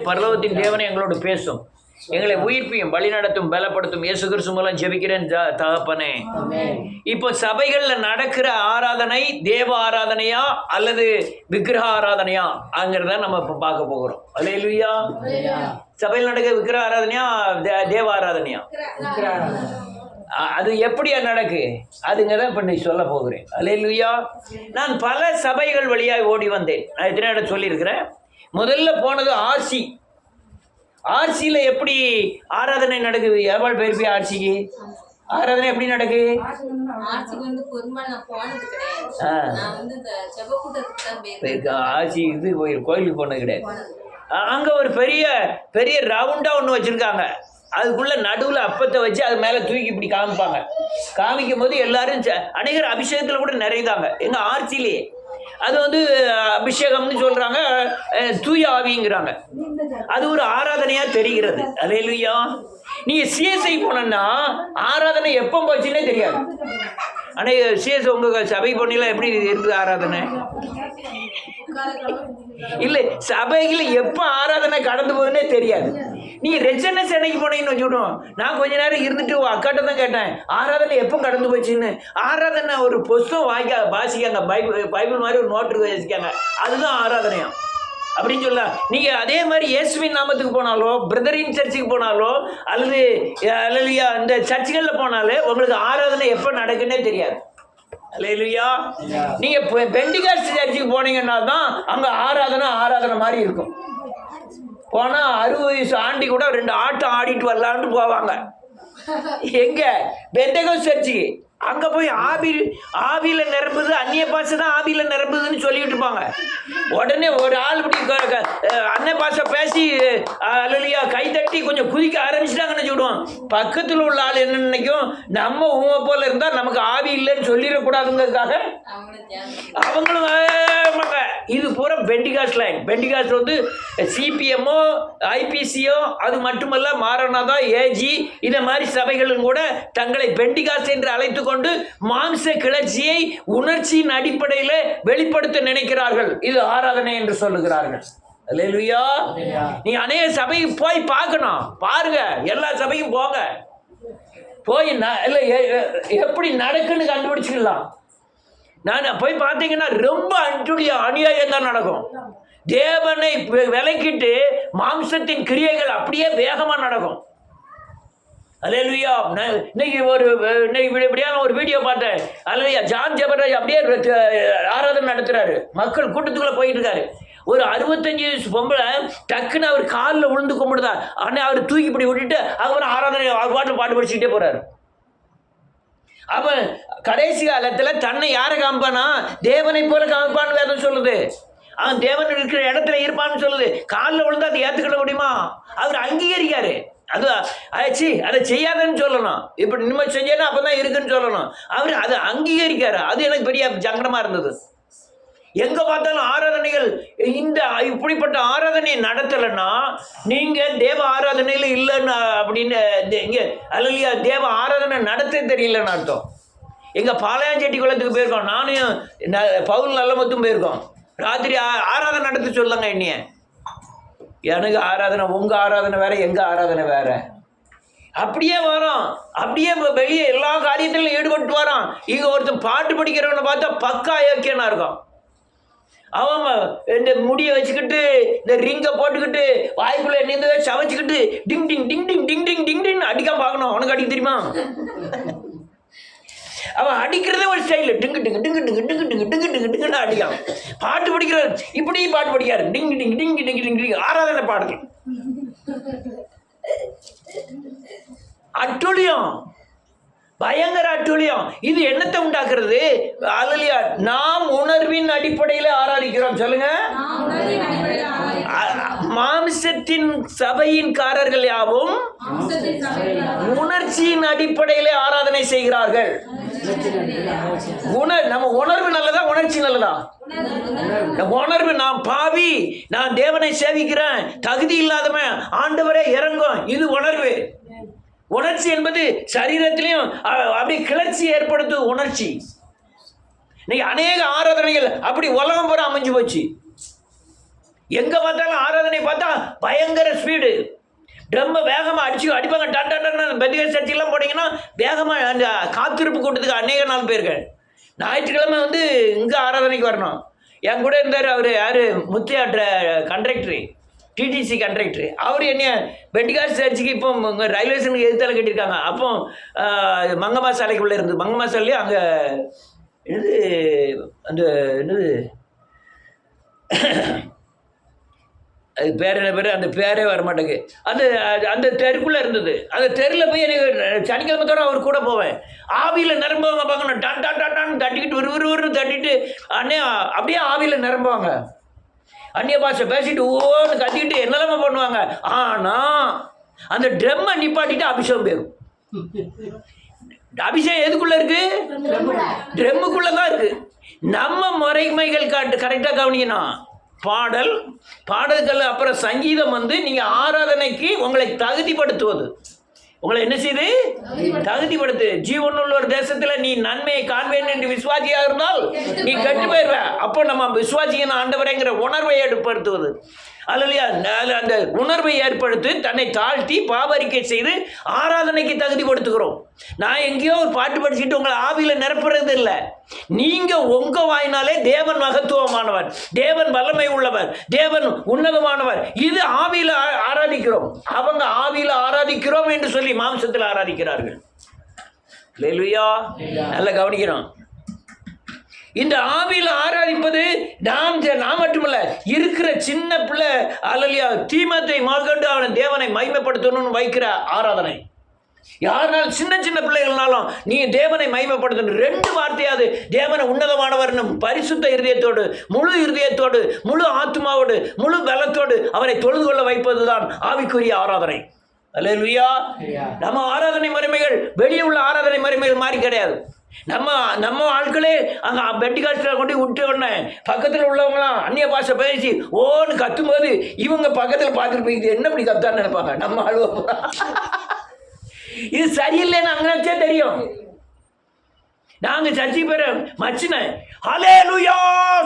பரலோகத்தின் தேவனை எங்களோடு பேசும், எங்களை உயிர்ப்பியும் வழிநடத்தும் பலப்படுத்தும். இயேசு கிறிஸ்து மூலம் ஜெபிக்கிறேன் தகப்பனே. இப்போ சபைகள்ல நடக்கிற ஆராதனை தேவ ஆராதனையா அல்லது விக்கிரக ஆராதனையா அங்கிறத நம்ம இப்ப பார்க்க போகிறோம். அல்லேலூயா. சபையில் நடக்கிற விக்கிரக ஆராதனையா தேவ ஆராதனையா? அது எப்படியா நடக்கு அதுங்கதான் இப்ப நீ சொல்ல போகிறேன். அல்லேலூயா. நான் பல சபைகள் வழியாக ஓடி வந்தேன். நான் எத்தனை இடம் சொல்லியிருக்கிறேன். முதல்ல போனது ஆர்சி. ஆர்சியில் எப்படி ஆராதனை நடக்குது? எவ்வளோ பேர் போய் ஆர்சிக்கு ஆராதனை எப்படி நடக்கு? ஆர்சி இது கோயிலுக்கு போனது கிடையாது. அங்கே ஒரு பெரிய பெரிய ரவுண்டாக ஒன்று வச்சுருக்காங்க. அதுக்குள்ளே நடுவில் அப்பத்தை வச்சு அது மேலே தூக்கி இப்படி காமிப்பாங்க. காமிக்கும் போது எல்லாரும் அநேகர் அபிஷேகத்தில் கூட நிறைந்தாங்க எங்கள் ஆர்சிலேயே. அது அபிஷேகம்னு சொல்கிறாங்க, தூய ஆவிங்கிறாங்க. அது ஒரு ஆராதனையாக தெரிகிறது. அல்லேலூயா. நீங்கள் சிஎஸ்ஐ போனோன்னா ஆராதனை எப்போ போச்சுன்னே தெரியாது. ஆனால் சிஎஸ் உங்கள் சபை பொண்ணிலாம் எப்படி இருக்குது ஆராதனை? இல்லை, சபையில் எப்போ ஆராதனை கடந்து போகுதுன்னே தெரியாது. நீங்கள் ரெச்சனை சென்னைக்கு போனீங்கன்னு வச்சுக்கிட்டோம். நான் கொஞ்ச நேரம் இருந்துட்டு அக்காட்ட தான் கேட்டேன், ஆராதனை எப்போ கடந்து போச்சுன்னு. ஆராதனை ஒரு புஸ்தகம் வாசிக்காங்க, பைபிள் மாதிரி ஒரு நோட்டு வாசிக்காங்க, அதுதான் ஆராதனையா அப்படின்னு சொல்ல. நீங்கள் அதே மாதிரி இயேசுவின் நாமத்துக்கு போனாலோ பிரதரின் சர்ச்சுக்கு போனாலோ அல்லது அல்லையா இந்த சர்ச்சுகளில் போனாலே உங்களுக்கு ஆராதனை எப்போ நடக்குன்னே தெரியாது. அல்லேலூயா. நீங்க பெண்டிகாஸ்ட் சர்ச்சுக்கு போனீங்கன்னா தான் அங்க ஆராதனை மாதிரி இருக்கும். போனா 60 வயசு ஆண்டி கூட 2 ஆட்டம் ஆடிட்டு வரலான்ட்டு போவாங்க. எங்க பெண்டகாஸ்ட் சர்ச்சுக்கு அங்க போய் ஆவியில நிரம்புது, அந்நிய பாசை தான் ஆவியில நிரம்புதுன்னு சொல்லிட்டு இருப்பாங்க. உடனே ஒரு ஆள் இப்படி அன்னை பாசை பேசி அல்லையா கை தட்டி கொஞ்சம் குதிக்க ஆரம்பிச்சிட்டாங்கன்னு சொல்லுவோம். பக்கத்தில் உள்ள ஆள் என்ன நினைக்கும், நம்ம உண்மை போல இருந்தால் நமக்கு ஆவி இல்லைன்னு சொல்லிடக்கூடாதுங்கிறதுக்காக அவங்களும் இது பூரா பெண்டிகாஸ்ட் லைன். பெண்டிகாஸ்ட் சிபிஎம்மோ ஐபிசியோ அது மட்டுமல்ல மாரனாதா ஏஜி இந்த மாதிரி சபைகளும் கூட தங்களை பெண்டிகாஸ்ட் என்று அழைத்து கொண்டு மாம்ச கிளர்ச்சியை உணர்ச்சியின் அடிப்படையில் வெளிப்படுத்த நினைக்கிறார்கள். இது ஆராதனை என்று சொல்லுகிறார்கள். அல்லேலூயா. நீ அநேக சபைக்கு போய் பார்க்கணும். பாருங்க, எல்லா சபைக்கும் போங்க. போய் எப்படி நடக்குன்னு கண்டுபிடிச்சிக்கலாம். நான் போய் பார்த்தீங்கன்னா ரொம்ப அநியாயம் தான் நடக்கும். தேவனை விலக்கிட்டு மாம்சத்தின் கிரியைகள் அப்படியே வேகமாக நடக்கும். அல்லேலூயா. இன்னைக்கு இப்படியான ஒரு வீடியோ பார்த்தேன். அல்லேலூயா. ஜான் ஜெபராஜ் அப்படியே ஆராதனை நடத்துறாரு. மக்கள் கூட்டத்துக்குள்ள போயிட்டு இருக்காரு. ஒரு 65 வயசு பொம்பளை டக்குன்னு அவர் காலில் விழுந்து கும்பிடுதா. ஆனால் அவர் தூக்கி இப்படி விட்டுட்டு அவர் ஆராதனை பாட்டு படிச்சுக்கிட்டே போறாரு. அவன் கடைசி காலத்தில் தன்னை யாரை காமிப்பானா? தேவனை போல காமிப்பான்னு வேதம் சொல்லுது. அவன் தேவன் இருக்கிற இடத்துல இருப்பான்னு சொல்லுது. காலில் விழுந்து அதை ஏற்றுக்கிட முடியுமா? அவர் அங்கீகரிக்காரு. அது ஆச்சு, அதை செய்யாதன்னு சொல்லணும். இப்படி நிம்மதி செஞ்சேன்னா அப்போ தான் இருக்குன்னு சொல்லணும். அவர் அதை அங்கீகரிக்காரு. அது எனக்கு பெரிய சங்கடமாக இருந்தது. எங்கே பார்த்தாலும் ஆராதனைகள் இந்த இப்படிப்பட்ட ஆராதனையை நடத்தலைன்னா நீங்கள் தேவ ஆராதனையில் இல்லைன்னு அப்படின்னு இங்கே அல்லையா தேவ ஆராதனை நடத்த தெரியலன்னு அர்த்தம். எங்கள் பாளையாஞ்செட்டி குளத்துக்கு போயிருக்கோம். நானும் பவுல் நல்லமத்தும் போயிருக்கோம். ராத்திரி ஆராதனை நடத்த சொல்லுங்க. என்னைய எனக்கு ஆராதனை, உங்கள் ஆராதனை வேற, எங்கள் ஆராதனை வேற. அப்படியே வரோம், அப்படியே வெளியே எல்லா காரியத்திலும் ஈடுபட்டு வரோம். இங்கே ஒருத்தன் பாட்டு படிக்கிறவனை பார்த்தா பக்கா இயக்கியனா இருக்கும். அவன் இந்த முடியை வச்சுக்கிட்டு இந்த ரிங்கை போட்டுக்கிட்டு வாய்க்குள்ள நீந்த சவைச்சிக்கிட்டு டிங் டிங் டிங் டிங் டிங் டிங் டிங் டிங் அடிக்காம பார்க்கணும். அவனுக்கு அடிக்க தெரியுமா? அவன் அடிக்கிறதே ஒரு ஸ்டைலு. டிங்கு டிங்கு டிங்கு டிங்கு டிங்கு டிங்கு டிங்கு டிங்கு டிங்குன்னு அடிக்கான். பாட்டு படிக்கிறார், இப்படி பாட்டு படிக்காரு. டிங்கு டிங்கு டிங்கு டிங்கு டிங்கு டிங்கு ஆராதனை பாடல். அட்டுழியம், பயங்கர அட்டுழியம். இது என்னத்தை உண்டாக்குறது? அல்லேலூயா. நாம் உணர்வின் அடிப்படையில் ஆராதிக்கிறோம். சொல்லுங்க. மாம்சத்தின் சபையின்காரர்கள் யாவும் உணர்ச்சியின் அடிப்படையிலே ஆராதனை செய்கிறார்கள். நம்ம உணர்வு நல்லதா, உணர்ச்சி நல்லதா? உணர்வு, நான் பாவி, நான் தேவனை சேவிக்கிறேன், தகுதி இல்லாதவன், ஆண்டவரே இறங்கும், இது உணர்வு. உணர்ச்சி என்பது சரீரத்திலையும் அப்படி கிளர்ச்சி ஏற்படுத்தும் உணர்ச்சி. இன்னைக்கு அநேக ஆராதனைகள் அப்படி உலகம் பூரா அமைஞ்சு போச்சு. எங்க பார்த்தாலும் ஆராதனை பார்த்தா பயங்கர ஸ்பீடு. ட்ரம்ம வேகமாக அடிப்பாங்க. டன் டன் டன். பெந்திகோஸ்து சர்ச்செல்லாம் போனீங்கன்னா வேகமாக அந்த காத்திருப்பு கூட்டத்துக்கு அநேக நாள் போயிருக்கேன். ஞாயிற்றுக்கிழமை வந்து இங்கே ஆராதனைக்கு வரணும். என் கூட இருந்தார் அவர் யார், முத்தியா கண்ட்ரக்டரு, டிடிசி கண்ட்ரக்டரு. அவர் என்ன பெண்டிகாஸ்து சர்ச்சுக்கு இப்போ ரயில்வே ஸ்டேஷனுக்கு எதிர்த்தால கட்டியிருக்காங்க. அப்போ மங்கம்மா சாலைக்குள்ளே இருந்து, மங்கம்மா சாலையே அங்கே என்னது அந்த என்னது அது பேர் என்ன பேர், அந்த பேரே வரமாட்டேங்க. அந்த அந்த தெருக்குள்ளே இருந்தது. அந்த தெருவில் போய் எனக்கு சனிக்கிழமை தவிர அவர் கூட போவேன். ஆவியில் நிரம்புவாங்க பார்க்கணும். டான் டான் டான் டான் தட்டிக்கிட்டு விறுவிறுன்னு தட்டிட்டு அப்படியே ஆவியில் நிரம்புவாங்க. அந்நிய பாஷை பேசிட்டு ஓன்னு கத்திக்கிட்டு என்னெல்லாம பண்ணுவாங்க. ஆனால் அந்த ட்ரம்மை நிப்பாட்டிட்டு அபிஷேகம் பேரும். அபிஷேகம் எதுக்குள்ளே இருக்கு? ட்ரம்முக்குள்ளே தான் இருக்கு. நம்ம முறைமைகள் கரெக்டாக கவனிக்கணும். பாடல்கள் அப்புறம் சங்கீதம் வந்து நீங்கள் ஆராதனைக்கு உங்களை தகுதிப்படுத்துவது. உங்களை என்ன செய்து தகுதிப்படுத்து. ஜீவனுள்ள ஒரு தேசத்தில் நீ நன்மையை காண்பேன் என்று விசுவாசியாக இருந்தால் நீ கெட்டு போயிடுவ. அப்போ நம்ம விசுவாசியின் ஆண்டவரைங்கிற உணர்வை ஏற்படுத்துவது. அல்லையா, அந்த உணர்வை ஏற்படுத்தி தன்னை தாழ்த்தி பாவரிக்கை செய்து ஆராதனைக்கு தகுதிப்படுத்துகிறோம். நான் எங்கேயோ ஒரு பாட்டு படிச்சுட்டு உங்களை ஆவியில் நிரப்புறது இல்லை. நீங்கள் உங்கள் வாயினாலே தேவன் மகத்துவமானவர், தேவன் வல்லமை உள்ளவர், தேவன் உன்னதமானவர். இது ஆவியில் ஆராதிக்கிறோம். அவங்க ஆவியில் ஆராதிக்கிறோம் என்று சொல்லி மாம்சத்தில் ஆராதிக்கிறார்கள். அல்லேலூயா. நல்லா கவனிக்கிறோம். இந்த ஆவியில் ஆராதிப்பது நாம் மட்டுமல்ல, இருக்கிற சின்ன பிள்ளை அல்லையா தீமத்தை மால்கொண்டு அவனை தேவனை மகிமைப்படுத்தணும்னு வைக்கிற ஆராதனை. யாருனாலும் சின்ன சின்ன பிள்ளைகள்னாலும் நீ தேவனை மகிமைப்படுத்தணும். 2 வார்த்தையாவது தேவனை உன்னதமானவர்னு பரிசுத்த இருதயத்தோடு, முழு இருதயத்தோடு, முழு ஆத்மாவோடு, முழு பலத்தோடு அவரை தொழுது கொள்ள வைப்பதுதான் ஆவிக்குரிய ஆராதனை. அல்லேலூயா. நம்ம ஆராதனை முறைமைகள் வெளியே உள்ள ஆராதனை முறைமைகள் மாதிரி கிடையாது. நம்ம ஆட்களே அங்கே பெண்டிகாஸ்டில் கொண்டு விட்டு உடனே பக்கத்தில் உள்ளவங்களாம் அந்நிய பாஷை பேசி ஓன்னு கத்தும்போது இவங்க பக்கத்தில் பார்த்துட்டு போய் என்ன இப்படி கத்தான்னு நினைப்பாங்க. நம்ம ஆளுவ இது சரியில்லைன்னு அங்கே தெரியும். நாங்கள் சர்ச்சை பேர மச்சினேன் ஹல்லேலூயா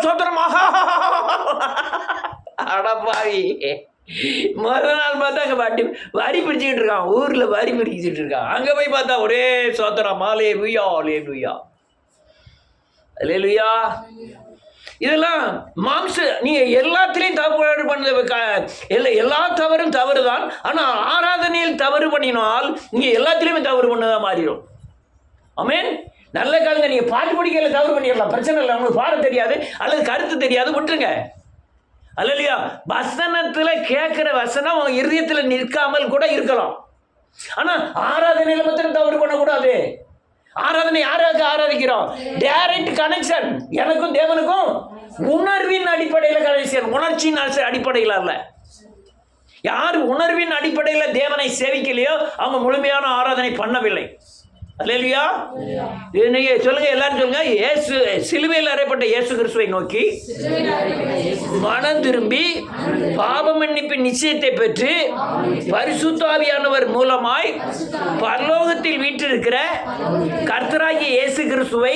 சோத்திரமாக அடப்பாவி. முதல் நாள் பார்த்தா அங்கே வரி பிடிச்சிக்கிட்டு இருக்கான். ஊரில் வரி பிடிச்சிட்டு இருக்கான். அங்கே போய் பார்த்தா ஒரே சோத்திரம் ஹல்லேலூயா ஹல்லேலூயா ஹல்லேலூயா. இதெல்லாம் நீங்கள் எல்லாத்துலேயும் தவறு பண்ணது எல்லா தவறும் தவறு தான். ஆனால் ஆராதனையில் தவறு பண்ணினால் நீங்கள் எல்லாத்துலேயுமே தவறு பண்ணதான் மாறிடும். ஆமென். நல்ல காலங்க நீங்கள் பாட்டு படிக்கல தவறு பண்ணிடலாம், பிரச்சனை இல்லை. உங்களுக்கு பாட தெரியாது அல்லது கருத்து தெரியாது, விட்டுருங்க. அல்லையா, வசனத்தில் கேட்குற வசனம் உங்கள் இருதயத்தில் நிற்காமல் கூட இருக்கலாம். ஆனால் ஆராதனையில் மாத்திரம் தவறு பண்ணக்கூடாது. ஆராதனை யாராக ஆராதிக்கிறோம்? Direct connection. எனக்கும் தேவனுக்கும் உணர்வின் அடிப்படையில் கனெக்ஷன், உணர்ச்சியின் அடிப்படையில் அல்ல. யார் உணர்வின் அடிப்படையில் தேவனை சேவிக்கலையோ அவங்க முழுமையான ஆராதனை பண்ணவில்லை. அல்லேலூயா. இன்னைக்கு சொல்லுங்க, எல்லாரும் சொல்லுங்க, இயேசு சிலுவையில் அறையப்பட்ட இயேசு கிறிஸ்துவை நோக்கி மனம் திரும்பி பாவ மன்னிப்பின் நிச்சயத்தை பெற்று பரிசுத்த ஆவியானவர் மூலமாய் பரலோகத்தில் வீற்றிருக்கிற கர்த்தராகிய இயேசு கிறிஸ்துவை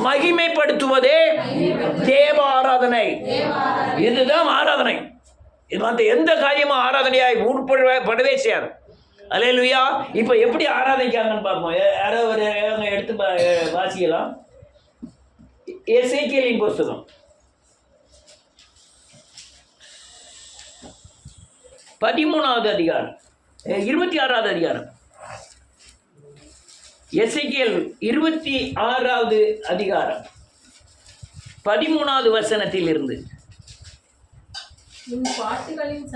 மகிமைப்படுத்துவதே தேவ ஆராதனை. இதுதான் ஆராதனை. இது மற்ற எந்த காரியமும் ஆராதனையாய் உட்படவே செய்யாது. அல்லேலூயா. இப்போ எப்படி ஆராதிக்காங்கன்னு பார்ப்போம். யாரோ ஒரு எடுத்து வாசிக்கலாம். எசேக்கியேலின் புஸ்தகம் 13வது அதிகாரம் 26வது அதிகாரம். எசேக்கியேல் 26வது அதிகாரம் 13வது வசனத்தில் இருந்து. உன் பாட்டுகளின்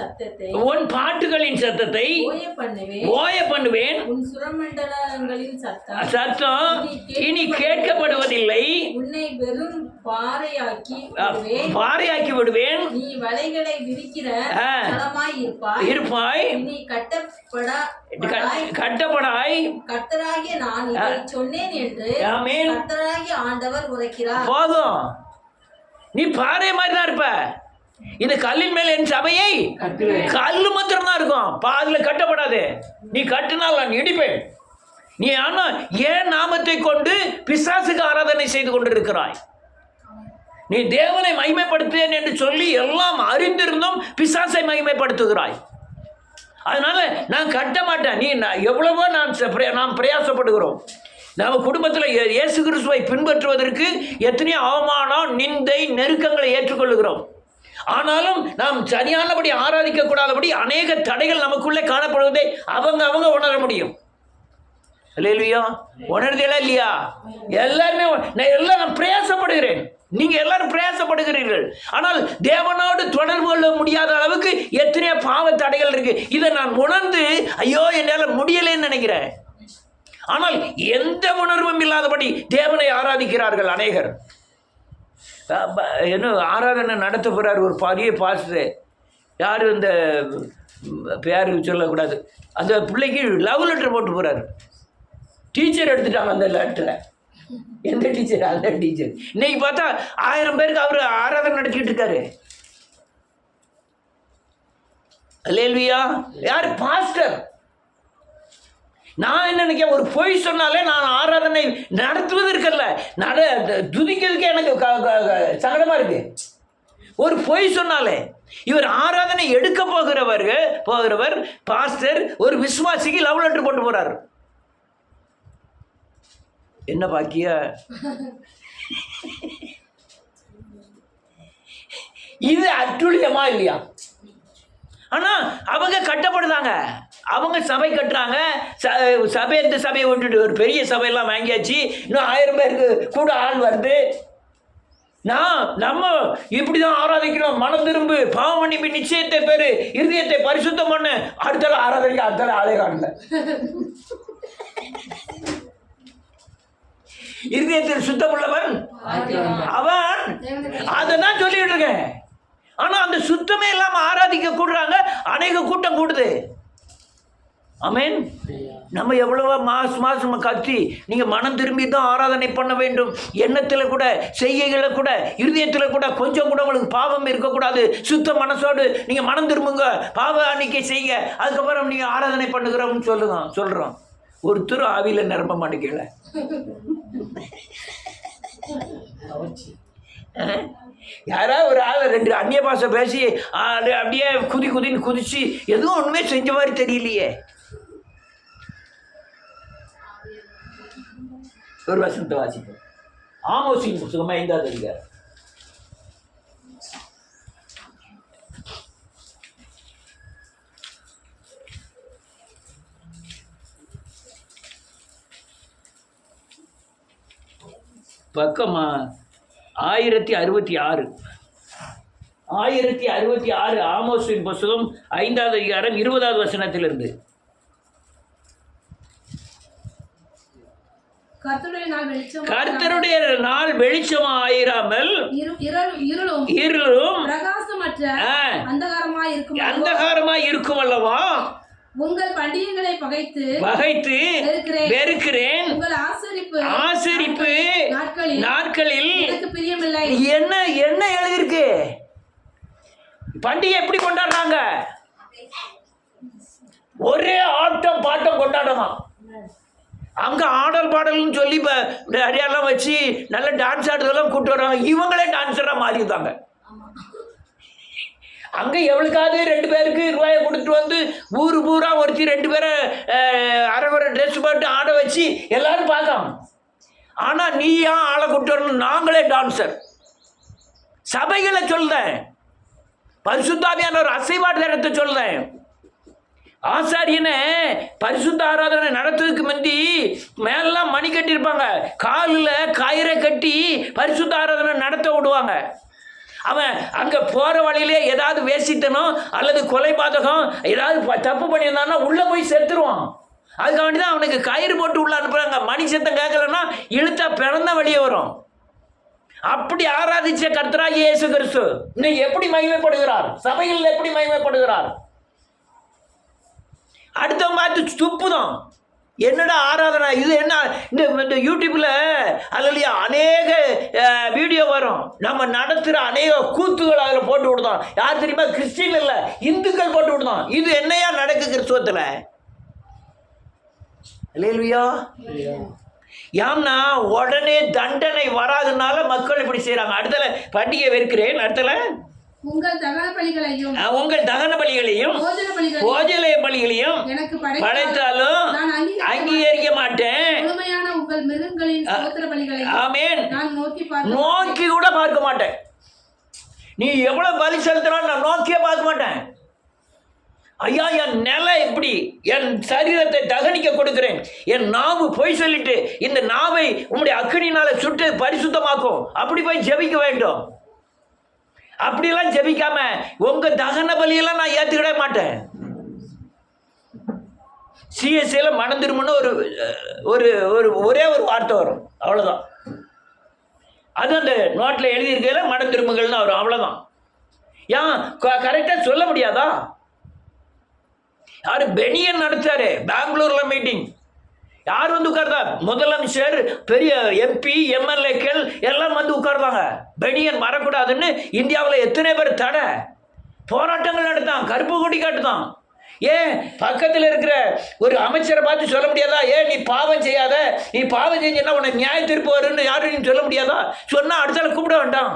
சத்தத்தை ஓய பண்ணுவேன். உன் சுரமண்டலங்களின் சத்தம் இனி கேட்கப்படுவதில்லை. உன்னை வெறும் பாறையாக்கி விடுவேன். நீ வலைகளை விரிக்கிற இருப்பாய். நீ கட்டப்படாய். கர்த்தராகிய நான் இதை சொன்னேன் என்று கர்த்தராகிய ஆண்டவர் உரைக்கிறார். போதும், நீ பாறை மாதிரி தான் இருப்ப. இந்த கல்லின் மேல் என் சபையை கல்லு மாத்திரம் தான் இருக்கும், அதுல கட்டப்படாது. நீ கட்டினால் நான் இடிப்பேன். நீ ஆனா ஏன் நாமத்தை கொண்டு பிசாசுக்கு ஆராதனை செய்து கொண்டிருக்கிறாய்? நீ தேவனை மகிமைப்படுத்துவேன் என்று சொல்லி எல்லாம் அறிந்திருந்தும் பிசாசை மகிமைப்படுத்துகிறாய். அதனால நான் கட்ட மாட்டேன். நீ எவ்வளவோ நாம் பிரயாசப்படுகிறோம். நம்ம குடும்பத்தில் இயேசு கிறிஸ்துவை பின்பற்றுவதற்கு எத்தனையோ அவமானம், நிந்தை, நெருக்கங்களை ஏற்றுக்கொள்ளுகிறோம். ஆனாலும் நாம் சரியானபடி ஆராதிக்க கூடாதபடி அநேக தடைகள் நமக்குள்ளே காணப்படுவதை அவங்க உணர முடியும். இல்லையா? உணர்ந்தீங்களா இல்லையா? எல்லாருமே நான் பிரயாசப்படுகிறேன், நீங்க எல்லாரும் பிரயாசப்படுகிறீர்கள். ஆனால் தேவனோடு தொடர்பு கொள்ள முடியாத அளவுக்கு எத்தனையோ பாவ தடைகள் இருக்கு. இதை நான் உணர்ந்து ஐயோ என்னால் முடியலைன்னு நினைக்கிறேன். ஆனால் எந்த உணர்வும் இல்லாதபடி தேவனை ஆராதிக்கிறார்கள் அநேகர். என்ன ஆராதனை நடத்த போகிறார் ஒரு பெரிய பாஸ்டர், யார் இந்த பேர் சொல்லக்கூடாது, அந்த பிள்ளைக்கு லவ் லெட்டர் போட்டு போகிறார். டீச்சர் எடுத்துட்டாங்க அந்த லெட்டரை. எந்த டீச்சர்? அந்த டீச்சர். இன்னைக்கு பார்த்தா 1000 பேருக்கு அவர் ஆராதனை நடத்திக்கிட்டு இருக்காரு. அல்லேலூயா. யார்? பாஸ்டர். நான் என்ன நினைக்கிறேன், ஒரு பொய் சொன்னாலே நான் ஆராதனை நடத்துவதற்கல்ல, துதிக்கிறதுக்கு எனக்கு சங்கடமா இருக்கு. ஒரு பொய் சொன்னாலே இவர் ஆராதனை எடுக்க போகிறவர் பாஸ்டர் ஒரு விசுவாசிக்கு லவ் லெட்டர் போட்டு போறாரு. என்ன பாக்கிய? இது அட்டுழியமா இல்லையா? ஆனா அவங்க கட்டப்படுதாங்க, அவங்க சபை கட்டுறாங்க. சபை இந்த சபையை விட்டுட்டு ஒரு பெரிய சபையெல்லாம் வாங்கியாச்சு, இன்னும் 1000 பேருக்கு கூட ஆள் வருது. நம்ம இப்படிதான் ஆராதிக்கணும், மனம் திரும்பு, பாவம் மன்னிப்பு, நிச்சயத்தை பெரு, இருதயத்தை பரிசுத்தம் பண்ணு. அடுத்த ஆராதனைக்கு அடுத்த ஆளே காணல. இருதயத்தில் சுத்தம் உள்ளவன் அவன், அதான் சொல்லிட்டு இருக்கேன். ஆனா அந்த சுத்தமே இல்லாம ஆராதிக்க கூடுறாங்க, அநேக கூட்டம் கூடுது. ஆமென். நம்ம எவ்வளவோ மாசம் கத்தி நீங்க மனம் திரும்பி தான் ஆராதனை பண்ண வேண்டும், எண்ணத்துல கூட, செய்கைகளை கூட, இருதயத்துல கூட கொஞ்சம் கூட உங்களுக்கு பாவம் இருக்கக்கூடாது. சுத்த மனசோடு நீங்க மனம் திரும்புங்க, பாவ அன்னைக்கு செய்யுங்க, அதுக்கப்புறம் நீங்க ஆராதனை பண்ணுகிறோம்னு சொல்றோம். ஒருத்தர் ஆவியில நிரம்ப மாட்டேங்கல. யாராவது ஒரு ஆள் 2 அந்நிய பாஷை பேசி அப்படியே குதின்னு குதிச்சு எதுவும் ஒண்ணுமே செஞ்ச மாதிரி தெரியலையே. ஒரு வசனத்தை வாசிப்போம். ஆமோஸின் புத்தகம் 5வது அதிகாரம். பக்கமா 1066. 1066 ஆமோஸின் புத்தகம் 5வது அதிகாரம் 20வது வசனத்திலிருந்து. கர்த்தருடைய நாள் வெளிச்சமாயிராமல் இருளும் அந்தகாரமாய் இருக்கும் அல்லவா? உங்கள் பண்டிகைகளை பகைத்து வெறுக்கிறேன். ஆசரிப்பு நாட்களில் என்ன எழுதிருக்கு? பண்டிகை எப்படி கொண்டாடுறாங்க? ஒரே ஆட்டம் பாட்டம் கொண்டாடணும். அங்க ஆடல் பாடல்னு சொல்லி நிறையெல்லாம் வச்சு நல்ல டான்ஸ் ஆடுறதெல்லாம் கூப்பிட்டு வர்றாங்க. இவங்களே டான்ஸரா மாறிடுவாங்க. அங்க எவளுக்காவது 2 பேருக்கு ரூபாயை கொடுத்துட்டு வந்து ஊரு பூரா ஒருத்தி 2 பேரை அரைவரை ட்ரெஸ் போட்டு ஆட வச்சு எல்லாரும் பார்க்கலாம். ஆனா நீ ஏன் ஆளை கூப்பிட்டு வரணும்? நாங்களே டான்சர். சபைகளை சொல்றேன், பரிசுத்தாவியான ஒரு அசைவாடு நேரத்தை சொல்றேன். ஆசாரியனை பரிசுத்த ஆராதனை நடத்துறதுக்கு முந்தி மேலாம் மணி கட்டியிருப்பாங்க, காலில் கயிறை கட்டி பரிசுத்த ஆராதனை நடத்த விடுவாங்க. அவன் அங்கே போகிற வழியிலே ஏதாவது வேசித்தனம் அல்லது கொலைபாதகம் ஏதாவது தப்பு பண்ணியிருந்தான்னா உள்ளே போய் செத்துருவான். அதுக்காக வேண்டி தான் அவனுக்கு கயிறு போட்டு உள்ள அனுப்புகிறாங்க. மணி சத்தம் கேட்கலன்னா இழுத்தா பிறந்தா வெளியே வரும். அப்படி ஆராதிச்ச கர்த்தராகிய இயேசு கிறிஸ்து இன்னைக்கு எப்படி மகிமைப்படுகிறார்? சபைகளில் எப்படி மகிமைப்படுகிறார்? அடுத்தவங்க பார்த்து துப்புதான். என்னடா ஆராதனை இது? என்ன இந்த யூடியூப்ல அல்லையா அநேக வீடியோ வரும். நம்ம நடத்துகிற அநேக கூத்துகள் அதில் போட்டு விடுதோம். யார் தெரியுமா? கிறிஸ்டின் இல்லை, இந்துக்கள் போட்டு விடுதோம். இது என்னையா நடக்கு கிறிஸ்துவத்தில்? இல்லையா? ஏன்னா உடனே தண்டனை வராதனால மக்கள் இப்படி செய்கிறாங்க. அடுத்தல பண்டிகை வெறுக்கிறேன். அடுத்தல உங்கள் தகன பலிகளையும் உங்கள் தகன பலிகளையும் போஜன பலிகளையும் எனக்கு படைத்தாலும் அங்கீகரிக்க மாட்டேன். முழுமையான உங்கள் மிருகங்களின் ஸ்தோத்திர பலிகளை ஆமென் நான் நோக்கி கூட பார்க்க மாட்டேன். நீ எவ்வளவு பலி செலுத்தினாலும் நான் நோக்கியே பார்க்க மாட்டேன். ஐயா, என் நிலை இப்படி, என் சரீரத்தை தகனிக்க கொடுக்கிறேன். என் நாவு பொய் சொல்லிட்டு இந்த நாவை உங்களுடைய அக்கினினால சுட்டு பரிசுத்தமாக்கும். அப்படி போய் ஜெபிக்க வேண்டும். அப்படியெல்லாம் ஜெபிக்காம உங்க தகன பலியெல்லாம் நான் ஏற்றுக்கிட மாட்டேன். சிஎஸ்சியில் மனம் திரும்புன்னு ஒரே ஒரு வார்த்தை வரும், அவ்வளோதான். அது அந்த நோட்டில் எழுதியிருக்கையில மனம் திரும்புகள்னு வரும், அவ்வளோதான். ஏன் கரெக்டாக சொல்ல முடியாதா? யார் பெனியன் நடத்தாரு பெங்களூர்ல மீட்டிங். யார் வந்து உட்கார்ந்தா? முதலமைச்சர், பெரிய எம்பி, எம்எல்ஏக்கள் எல்லாம் வந்து உட்கார்ந்தாங்க. பெனியன் வரக்கூடாதுன்னு இந்தியாவில் எத்தனை பேர் தடை போராட்டங்கள் நடத்தான், கருப்பு கொடி காட்டுதான். ஏன் பக்கத்தில் இருக்கிற ஒரு அமைச்சரை பார்த்து சொல்ல முடியாதா? ஏன் நீ பாவம் செய்யாத, நீ பாவம் செஞ்சா உனக்கு நியாய தீர்ப்பு வரும்னு யாரும் நீ சொல்ல முடியாதா? சொன்னா அடுத்தால கூப்பிட வேண்டாம்.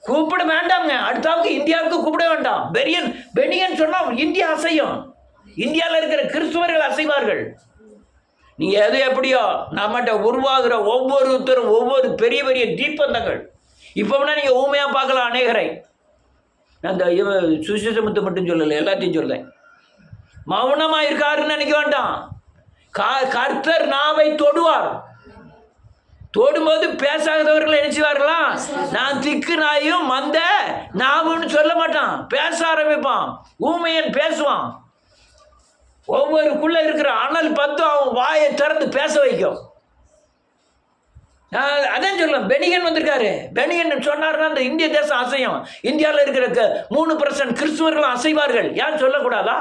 கூப்பிட வேண்டாம்ங்க. அடுத்தாவுக்கு இந்தியாவுக்கு கூப்பிட வேண்டாம். பெனியன் சொன்னா இந்தியா அசையும். இந்தியாவில் இருக்கிற கிறிஸ்துவர்கள் அசைவார்கள். நீ எது எப்படியோ நம்மகிட்ட உருவாகிற ஒவ்வொருத்தரும் ஒவ்வொரு பெரிய பெரிய தீப்பந்தங்கள். இப்போ வேணா நீங்க ஊமையா பார்க்கலாம் அநேகரை. அந்த சுவிசேஷத்தை மட்டும் சொல்லலை, எல்லாத்தையும் சொல்றேன். மௌனமா இருக்காருன்னு நினைக்க வேண்டாம். கர்த்தர் நாவை தொடுவார். தொடும்போது பேசாதவர்கள் என்ன செய்வார்களா? நான் திக்கு நாயும் மந்த நாவுன்னு சொல்ல மாட்டான், பேச ஆரம்பிப்பான். ஊமையன் பேசுவான். ஒவ்வொருக்குள்ள இருக்கிற அனல் பத்து அவன் வாயை திறந்து பேச வைக்கும். அதான் சொல்லலாம். பெனியன் வந்திருக்காரு. பெனியன் சொன்னார்னா அந்த இந்திய தேசம் அசையும். இந்தியாவில் இருக்கிற 3% கிறிஸ்துவர்களும் அசைவார்கள். யார் சொல்லக்கூடாதா?